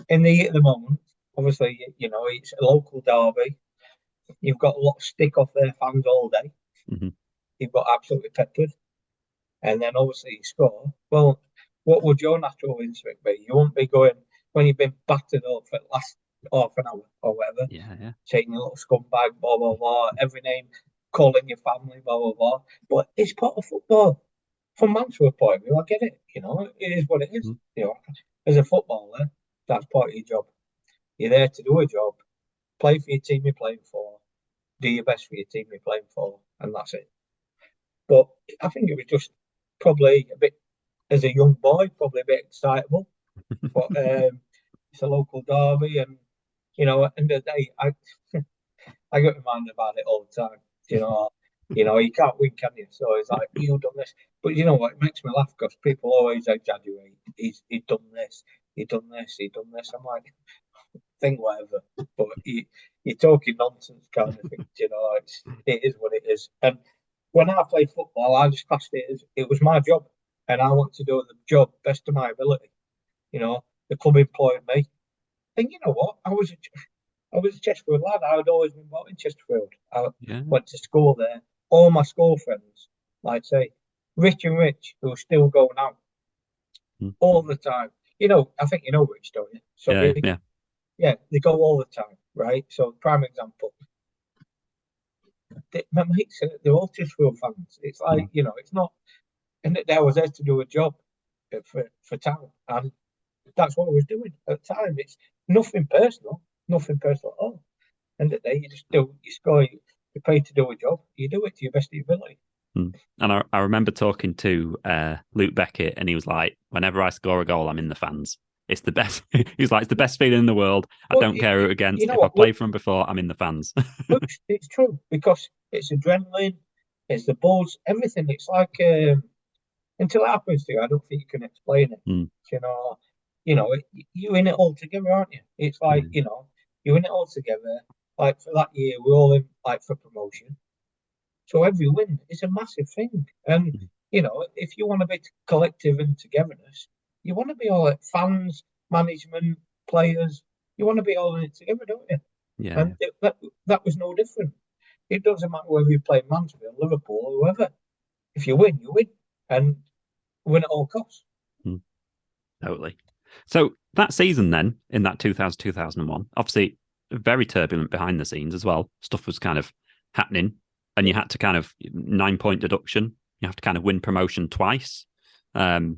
B: In the heat of the moment, obviously, it's a local derby. You've got a lot of stick off their fans all day.
A: Mm-hmm.
B: You've got absolutely peppered. And then obviously you score. Well, what would your natural instinct be? You won't be going, when you've been battered up for the last half an hour or whatever, taking your little scumbag, blah, blah, blah, every name, calling your family, blah, blah, blah. But it's part of football. From Mansfield point of view, I get it. It is what it is. Mm-hmm. As a footballer, that's part of your job. You're there to do a job, play for your team you're playing for, do your best for your team you're playing for, and that's it. But I think it was just probably a bit, as a young boy, probably a bit excitable. But it's a local derby, and at the end of the day, I get reminded about it all the time. You can't win, can you? So it's like, you've done this. But you know what? It makes me laugh because people always exaggerate. He's done this. He done this. I'm like, think whatever. But you're talking nonsense kind of thing. It is what it is. And when I played football, I just classed it as it was my job, and I want to do the job best of my ability. The club employed me, and you know what? I was a Chesterfield lad. I had always been brought in Chesterfield. I went to school there. All my school friends, like say, Rich and Rich, who are still going out all the time. I think you know Rich, don't you? So they go all the time, right? So prime example. My mates, they're all Chesterfield fans. It's like, it's not, and I was there to do a job for town, and that's what I was doing at the time. It's nothing personal at all. And at the day, you just do, you score, you're paid to do a job, you do it to your best of your ability.
A: And I remember talking to Luke Beckett, and he was like, whenever I score a goal, I'm in the fans. It's the best. He's like, it's the best feeling in the world. I don't care who against. If I played for him before, I'm in the fans.
B: It's true, because it's adrenaline, it's the buzz, everything. It's like, until it happens to you, I don't think you can explain it. You're in it all together, aren't you? It's like, you're in it all together. Like for that year, we're all in like for promotion. So every win is a massive thing. And, if you want to be collective and togetherness, you want to be all like fans, management, players. You want to be all in it together, don't you?
A: Yeah.
B: And that was no different. It doesn't matter whether you play Mansfield, Liverpool, or whoever. If you win, you win. And win at all costs.
A: Totally. So that season then, in that 2000-2001, obviously very turbulent behind the scenes as well. Stuff was kind of happening, and you had to kind of 9-point deduction. You have to kind of win promotion twice. I've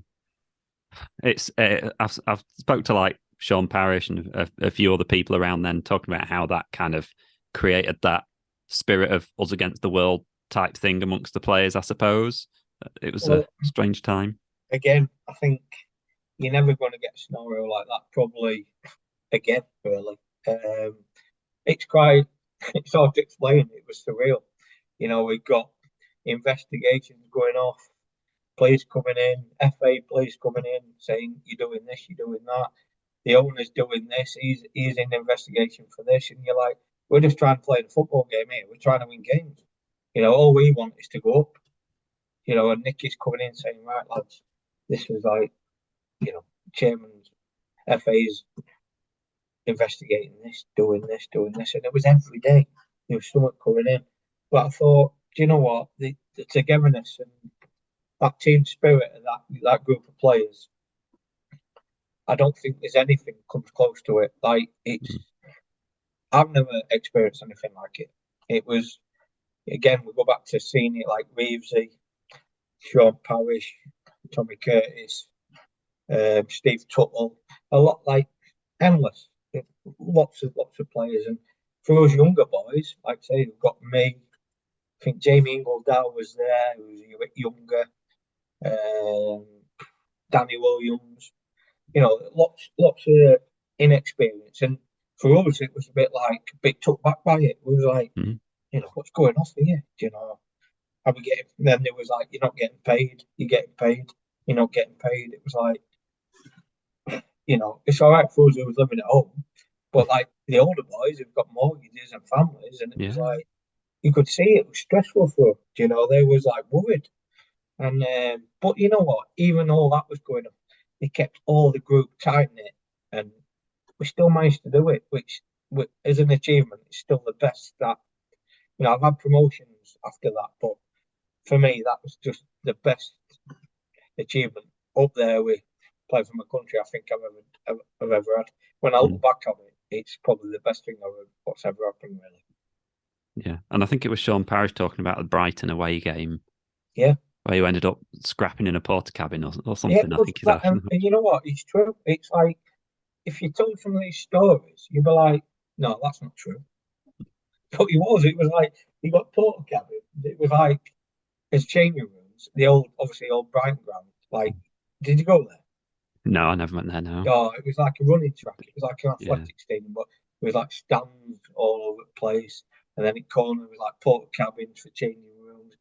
A: spoke to like Sean Parrish and a few other people around then, talking about how that kind of created that spirit of us against the world type thing amongst the players, I suppose. It was a strange time.
B: Again, I think you're never going to get a scenario like that probably again, really. It's hard to explain. It was surreal. We've got investigations going off, players coming in, FA players coming in saying, you're doing this, you're doing that. The owner's doing this, he's in investigation for this. And you're like, we're just trying to play the football game here. We're trying to win games. all we want is to go up. And Nicky's coming in saying, right, lads, this was like, chairman's FA's investigating this, doing this, and it was every day. There was something coming in. But I thought, do you know what? The togetherness and that team spirit of that group of players, I don't think there's anything comes close to it. Like I've never experienced anything like it. It was, again, we go back to seeing it like Reevesy, Sean Parrish, Tommy Curtis, Steve Tuttle, a lot, like endless, lots of players. And for us younger boys, like I say, we've got me. I think Jamie Ingledow was there, who was a bit younger. Danny Williams, lots of inexperience. And for us, it was a bit took back by it. It was like, what's going on here? Are we getting? And then there was like, you're not getting paid. You're getting paid. You're not getting paid. It was like, it's all right for us who was living at home, but like the older boys who've got mortgages and families, and it was like, you could see it was stressful for them. They was like worried. And but you know what? Even all that was going on, they kept all the group tight knit, and we still managed to do it, which is an achievement. It's still the best that I've had promotions after that, but for me, that was just the best achievement up there with playing for my country. I think I've ever had. When I look back on it, it's probably the best thing what's ever happened, really.
A: Yeah, and I think it was Sean Parrish talking about the Brighton away game.
B: Yeah.
A: Where you ended up scrapping in a porter cabin or something.
B: Yeah,
A: I think
B: and you know what? It's true. It's like, if you told some of these stories, you'd be like, no, that's not true. But it was. It was like, you got porter cabin. It was like, as changing rooms, obviously old Brighton ground. Like, did you go there?
A: No, I never went there. No.
B: Oh, it was like a running track. It was like an athletic stadium, but it was like stands all over the place. And then it cornered with like porter cabins for changing rooms.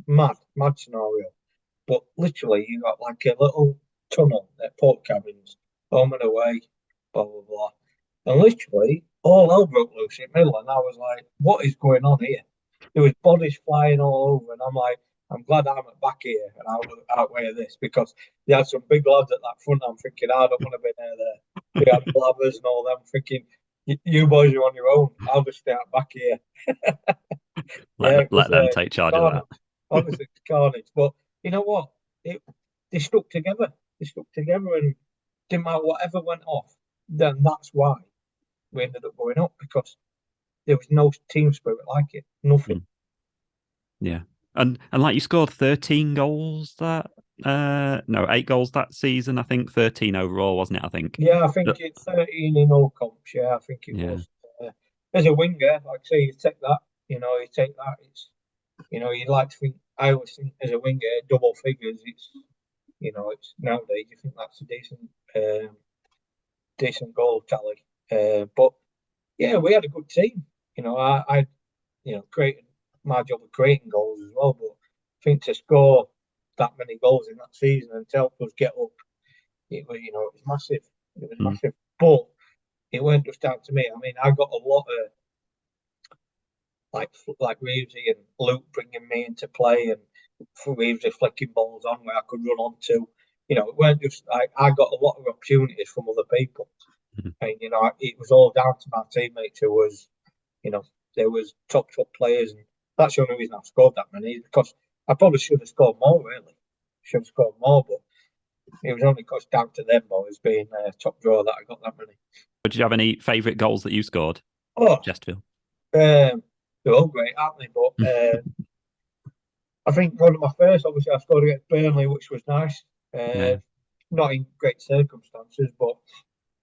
B: Mad scenario. But literally, you got like a little tunnel at port cabins, home and away, blah blah blah. And literally, all hell broke loose in the middle, and I was like, "What is going on here?" There was bodies flying all over, and I'm like, "I'm glad I'm at back here and out way of this," because they had some big lads at that front. I'm thinking, I don't want to be near there. They had blabbers and all them. Thinking, you boys are on your own. I'll just stay out back here.
A: Let them take charge of that.
B: Obviously, it's carnage, but you know what? They stuck together. They stuck together, and didn't matter whatever went off. Then that's why we ended up going up, because there was no team spirit like it. Nothing.
A: Yeah, and like you scored 13 goals that. No, 8 goals that season. I think 13 overall, wasn't it? I think.
B: Yeah, I think it's 13 in all comps. Yeah, I think it was. As a winger, like I say, you take that. You take that. It's. You'd like to think. I always think as a winger, double figures. It's nowadays you think that's a decent goal tally. But yeah, we had a good team. I created my job of creating goals as well. But I think to score that many goals in that season and to help us get up, it was massive. It was massive. But it weren't just down to me. I mean, I got a lot of like Reevesy and Luke bringing me into play, and Reevesy flicking balls on where I could run onto. It weren't just I got a lot of opportunities from other people, and it was all down to my teammates who was, there was top players, and that's the only reason I've scored that many, because I probably should have scored more. Really, should have scored more, but it was only because down to them boys being top drawer that I got that many.
A: But did you have any favourite goals that you scored? Chesterfield.
B: They're all great, aren't they? But I think one of my first, obviously, I scored against Burnley, which was nice. Not in great circumstances, but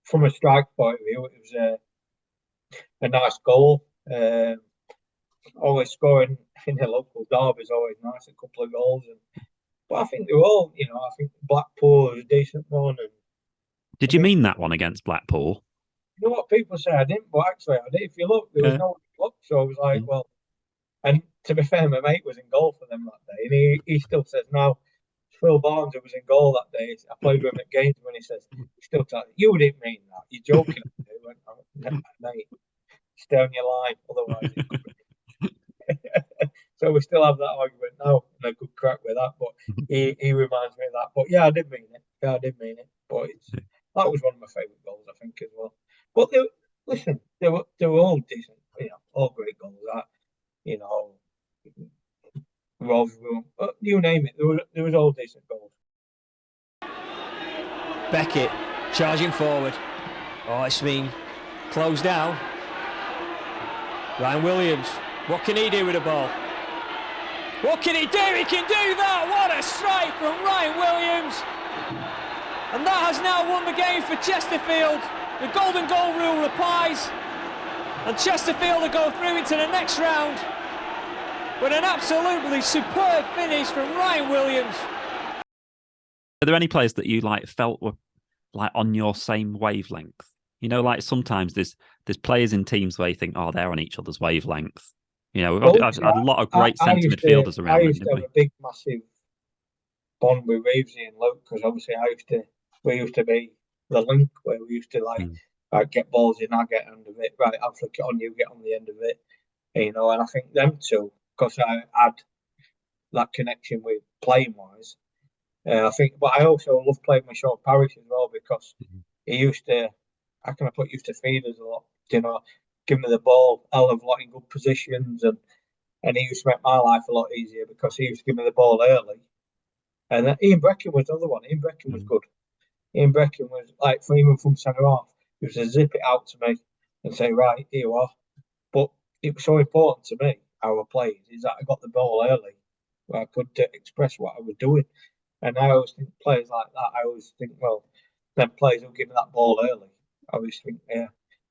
B: from a strike point of view, it was a nice goal. Always scoring in the local derby is always nice, a couple of goals. But I think they were all, I think Blackpool was a decent one. And
A: did you mean that one against Blackpool?
B: You know what people say I didn't, but actually I did. If you look, there was no look, so I was like, well. And to be fair, my mate was in goal for them that day, and he still says now, Phil Barnes, who was in goal that day, I played with him at games, when he says, still tells you didn't mean that, you're joking. I went, mate, stay on your line, otherwise it could be. So we still have that argument now, and a good crack with that. But he reminds me of that. But yeah, I did mean it. Yeah, I did mean it. But that was one of my favourite goals, I think, as well. But listen, they were all decent. All great goals. That Rotherham, you name it. There was all decent goals.
C: Beckett charging forward. Oh, it's been closed down. Ryan Williams, what can he do with the ball? What can he do? He can do that! What a strike from Ryan Williams! And that has now won the game for Chesterfield. The golden goal rule applies, and Chesterfield will go through into the next round with an absolutely superb finish from Ryan Williams.
A: Are there any players that you felt were on your same wavelength? Sometimes there's players in teams where you think, oh, they're on each other's wavelength. We've had a lot of great centre midfielders around.
B: I used to have a big, massive bond with Reevesy and Luke, because obviously we used to be the link where we used to get balls in, I get end of it, right, I'll flick it on, you get on the end of it, and I think them two, because I had that connection with playing wise, but I also love playing with Sean Parrish as well, because he used to feed us a lot, give me the ball a hell of a lot in good positions, and he used to make my life a lot easier because he used to give me the ball early. And then Ian Breckin was the other one. Ian Breckin was good. Ian Breckin was even from centre half. He used to zip it out to me and say, right, here you are. But it was so important to me, how I played, is that I got the ball early, where I could express what I was doing. And I always think players like that, I always think, well, then players will give me that ball early. I always think, yeah.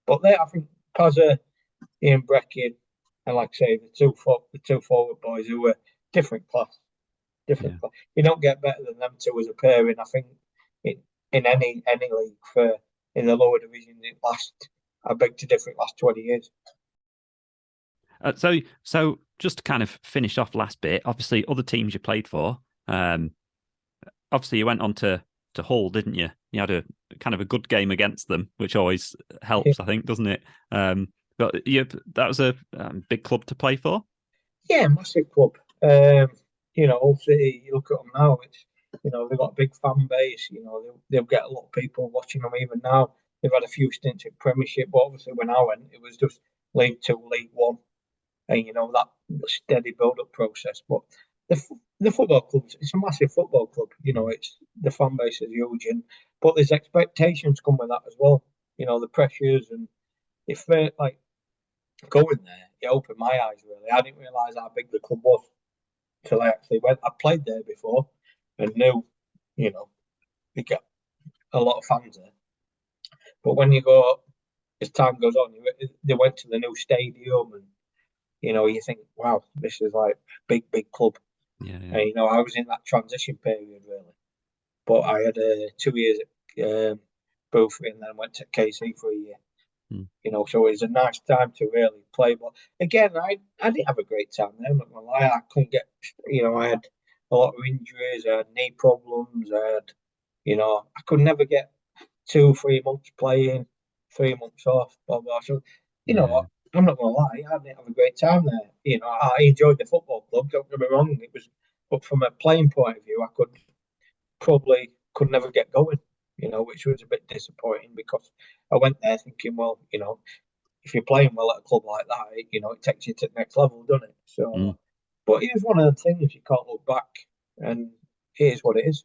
B: But there, I think, because Ian Breckin and, like I say, the two forward boys who were different class. Class. You don't get better than them two as a pairing, I think, in any league in the lower division I beg to differ, last 20 years.
A: So just to kind of finish off last bit, obviously other teams you played for, obviously you went on to Hull, didn't you? You had a kind of a good game against them, which always helps, I think, doesn't it? But that was a big club to play for.
B: Yeah, massive club. Hull City, you look at them now, they've got a big fan base. They'll get a lot of people watching them even now. They've had a few stints in Premiership, but obviously when I went, it was just League Two, League One, and that steady build-up process. But the football club, it's a massive football club. It's the fan base is huge, but there's expectations come with that as well. The pressures, and if going there, it opened my eyes really. I didn't realise how big the club was till I actually went. I played there before and knew, they get a lot of fans there. But when you go, as time goes on, they went to the new stadium, and you think, wow, this is like a big club.
A: Yeah.
B: And I was in that transition period really. But I had 2 years at Boothby, and then went to KC for a year. So it was a nice time to really play. But again, I didn't have a great time there. I'm not gonna lie. I couldn't get, I had a lot of injuries. I had knee problems. I could never get 2-3 months playing, 3 months off. Blah blah. So I'm not gonna lie. I didn't have a great time there. I enjoyed the football club. Don't get me wrong. But from a playing point of view, I could never get going. Which was a bit disappointing, because I went there thinking, well, if you're playing well at a club like that, it takes you to the next level, doesn't it? So, but it was one of the things you can't look back, and it is what it is.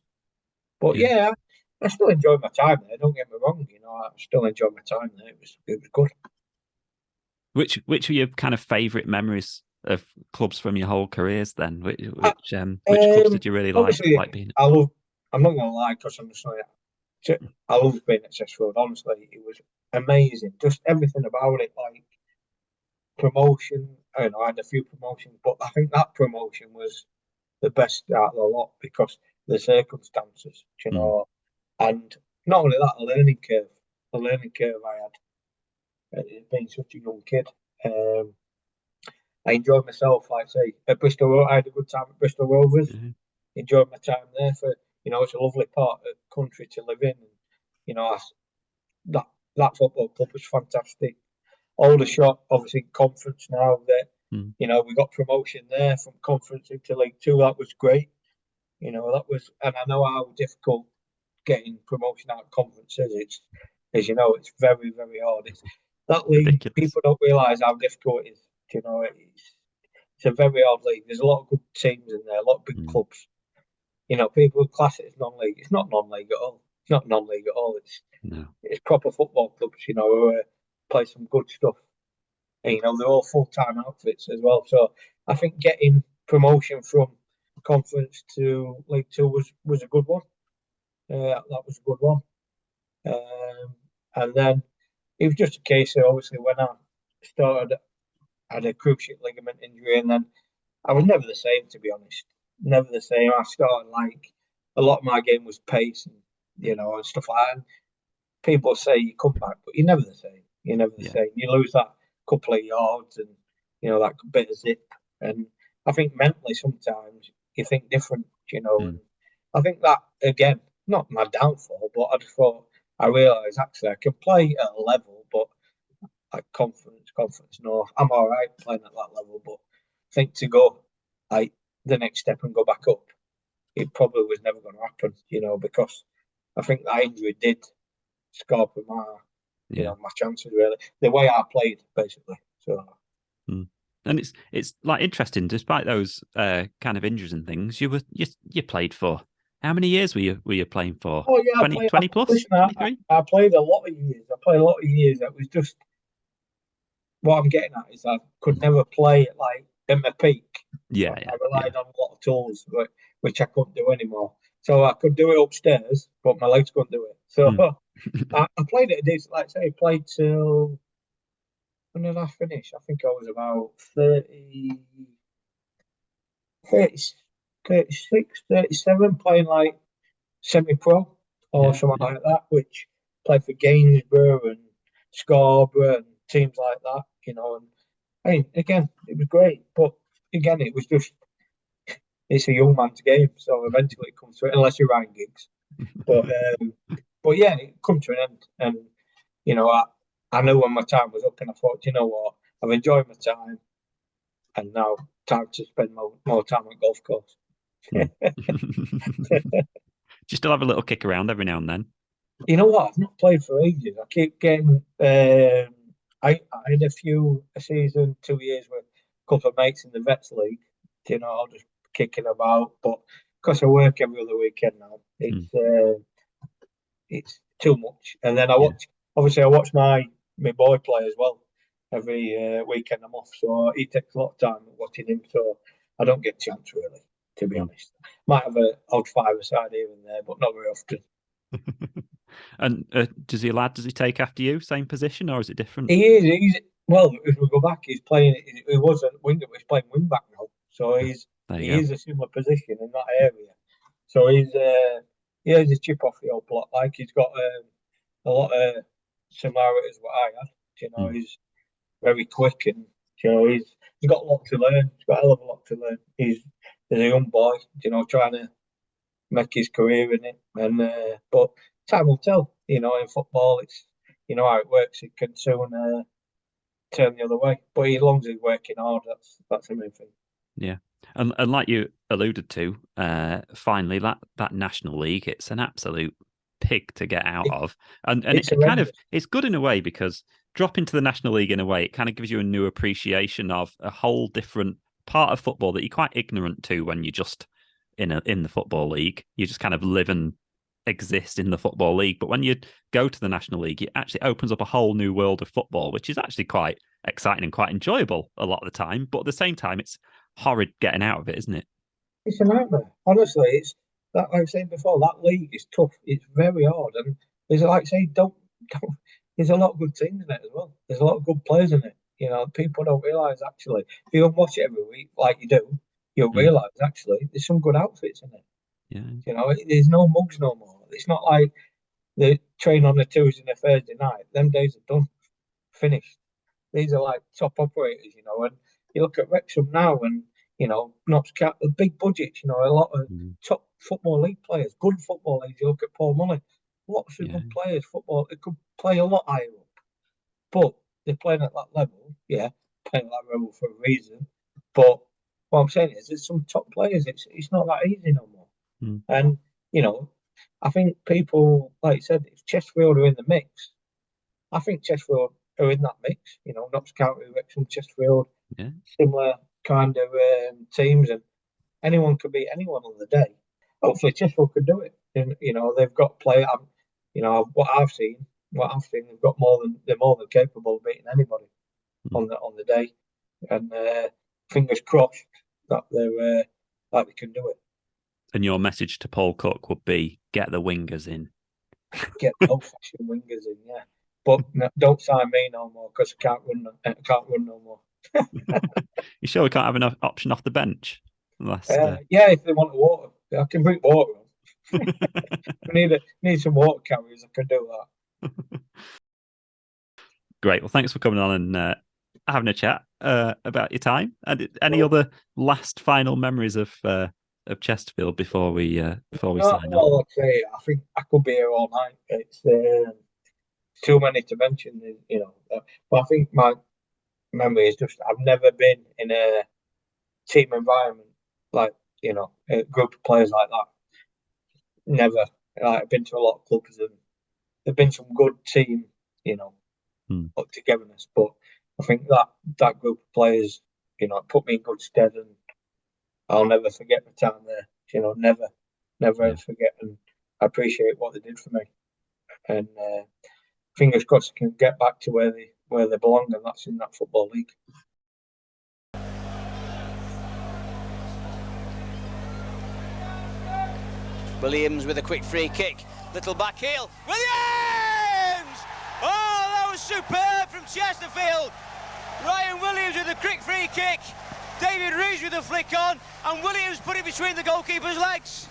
B: But yeah, I still enjoyed my time there. Don't get me wrong, I still enjoyed my time there. It was good.
A: Which were your kind of favourite memories of clubs from your whole careers then? Which clubs did you really like being at?
B: I'm not going to lie, because I'm just like, I loved being at Chesterfield. Honestly, it was amazing. Just everything about it, like promotion. I had a few promotions, but I think that promotion was the best out of the lot, because the circumstances, and not only that, the learning curve I had being such a young kid. I enjoyed myself, like say, at Bristol. I had a good time at Bristol Rovers. Enjoyed my time there it's a lovely part of the country to live in. That football club was fantastic. Aldershot, obviously, conference now.
A: Mm.
B: You know, we got promotion there from Conference into League Two. That was great. You know, that was, and I know how difficult getting promotion out of conferences. It's, as you know, it's very, very hard. It's that league.
A: Ridiculous.
B: People don't realise how difficult it is. You know, it's a very hard league. There's a lot of good teams in there, a lot of big clubs. You know, people class it as non-league. It's not non-league at all. It's not non-league at all. It's proper football clubs. You know, who play some good stuff. And, you know, they're all full-time outfits as well. So I think getting promotion from Conference to League Two was a good one. That was a good one. And then it was just a case of, obviously, when I started, I had a cruciate ligament injury, and then I was never the same, to be honest. Never the same. I started like a lot of my game was pace and, you know, and stuff like that. And people say you come back, but you're never the same. You're never the same. You lose that couple of yards and, you know, that bit of zip. And I think mentally sometimes you think different, you know. And I think that, again, not my downfall, but I just thought, I realised actually I can play at a level, but like conference north, I'm all right playing at that level. But I think to go like the next step and go back up, it probably was never going to happen, you know, because I think that injury did scarp my, you know, my chances really. The way I played, basically. So.
A: And it's like interesting, despite those kind of injuries and things, you played for how many years were you playing for?
B: Oh yeah,
A: 20 plus?
B: Listen, I played a lot of years. It was just what I'm getting at is I could never play at like at my peak. I relied on a lot of tools, which I couldn't do anymore. So I could do it upstairs, but my legs couldn't do it. So I played it a decent, like I say, played till, when did I finish? I think I was about 36, 37, playing like semi-pro or something like that, which played for Gainsborough and Scarborough and teams like that, you know. And I mean, again, it was great, but again, it was just, it's a young man's game, so eventually it comes to it, unless you're Ryan Giggs. But yeah, it comes to an end, and you know, I knew when my time was up, and I thought, you know what, I've enjoyed my time, and now time to spend more time on golf course.
A: Do you still have a little kick around every now and then?
B: You know what? I've not played for ages. I keep getting. I had a season, 2 years with a couple of mates in the Vets League. You know, I'll just kicking about, but because I work every other weekend now, it's too much. And then I watch. Obviously, I watch my boy play as well. Every weekend I'm off, so he takes a lot of time watching him. So I don't get a chance really, to be honest. Might have an odd five-a-side here and there, but not very often.
A: And does he take after you, same position, or is it different?
B: He is. Well, if we go back, he's playing. He was a winger, but he's playing wing back now. So he is a similar position in that area. So he has a chip off the old block. Like he's got a lot of similarities with what I had. You know, he's very quick, and you know he's got a lot to learn. He's got a hell of a lot to learn. He's a young boy, you know, trying to make his career in it. And but time will tell. You know, in football, it's, you know how it works. It can soon turn the other way. But as long as he's working hard, that's the main thing.
A: Yeah, and like you alluded to, finally that National League, it's an absolute pig to get out of, and it kind of, it's good in a way, because dropping to the National League in a way, it kind of gives you a new appreciation of a whole different part of football that you're quite ignorant to when you're just in the Football League. You just kind of live and exist in the Football League. But when you go to the National League, it actually opens up a whole new world of football, which is actually quite exciting and quite enjoyable a lot of the time. But at the same time, it's horrid getting out of it, isn't it?
B: It's a nightmare. Honestly, it's that, like I said before, that league is tough. It's very hard, and there's, like I say, don't there's a lot of good teams in it as well. There's a lot of good players in it. You know, people don't realise actually. If you don't watch it every week like you do, you'll realise actually there's some good outfits in it.
A: Yeah.
B: You know, there's no mugs no more. It's not like they train on a Tuesday and a Thursday night. Them days are done, finished. These are like top operators, you know. And you look at Wrexham now, and you know, not big budgets. You know, a lot of top football league players, good football leagues. You look at Paul Mullin, lots of good players. Football, they could play a lot higher up, but they're playing at that level. Yeah, playing that role for a reason. But what I'm saying is, there's some top players. It's not that easy no more. And I think people, like you said, if Chesterfield are in the mix, I think Chesterfield are in that mix. Notts County, Wrexham, Chesterfield, similar kind of teams, and anyone could beat anyone on the day. Hopefully, Chesterfield could do it. And they've got play. What I've seen, they've got they're more than capable of beating anybody on the day. And fingers crossed that they can do it.
A: And your message to Paul Cook would be: get the wingers in.
B: Get old-fashioned wingers in, yeah. But don't sign me no more because I can't run no more. You
A: sure we can't have an option off the bench?
B: Yeah, if they want water, I can bring water on. We need some water carriers. I can do that.
A: Great. Well, thanks for coming on and having a chat about your time. And any other last final memories of Chesterfield before we sign off?
B: Well, I think I could be here all night. It's too many to mention, But I think my memory is just I've never been in a team environment like a group of players like that. Never. I've been to a lot of clubs and there've been some good team, togetherness. But I think that group of players, put me in good stead, and I'll never forget the time there. Never ever forget, and I appreciate what they did for me. And fingers crossed they can get back to where they belong, and that's in that football league.
C: Williams with a quick free kick, little back heel. Williams! Oh, that was superb from Chesterfield. Ryan Williams with a quick free kick. David Reeves with a flick on, and Williams put it between the goalkeeper's legs.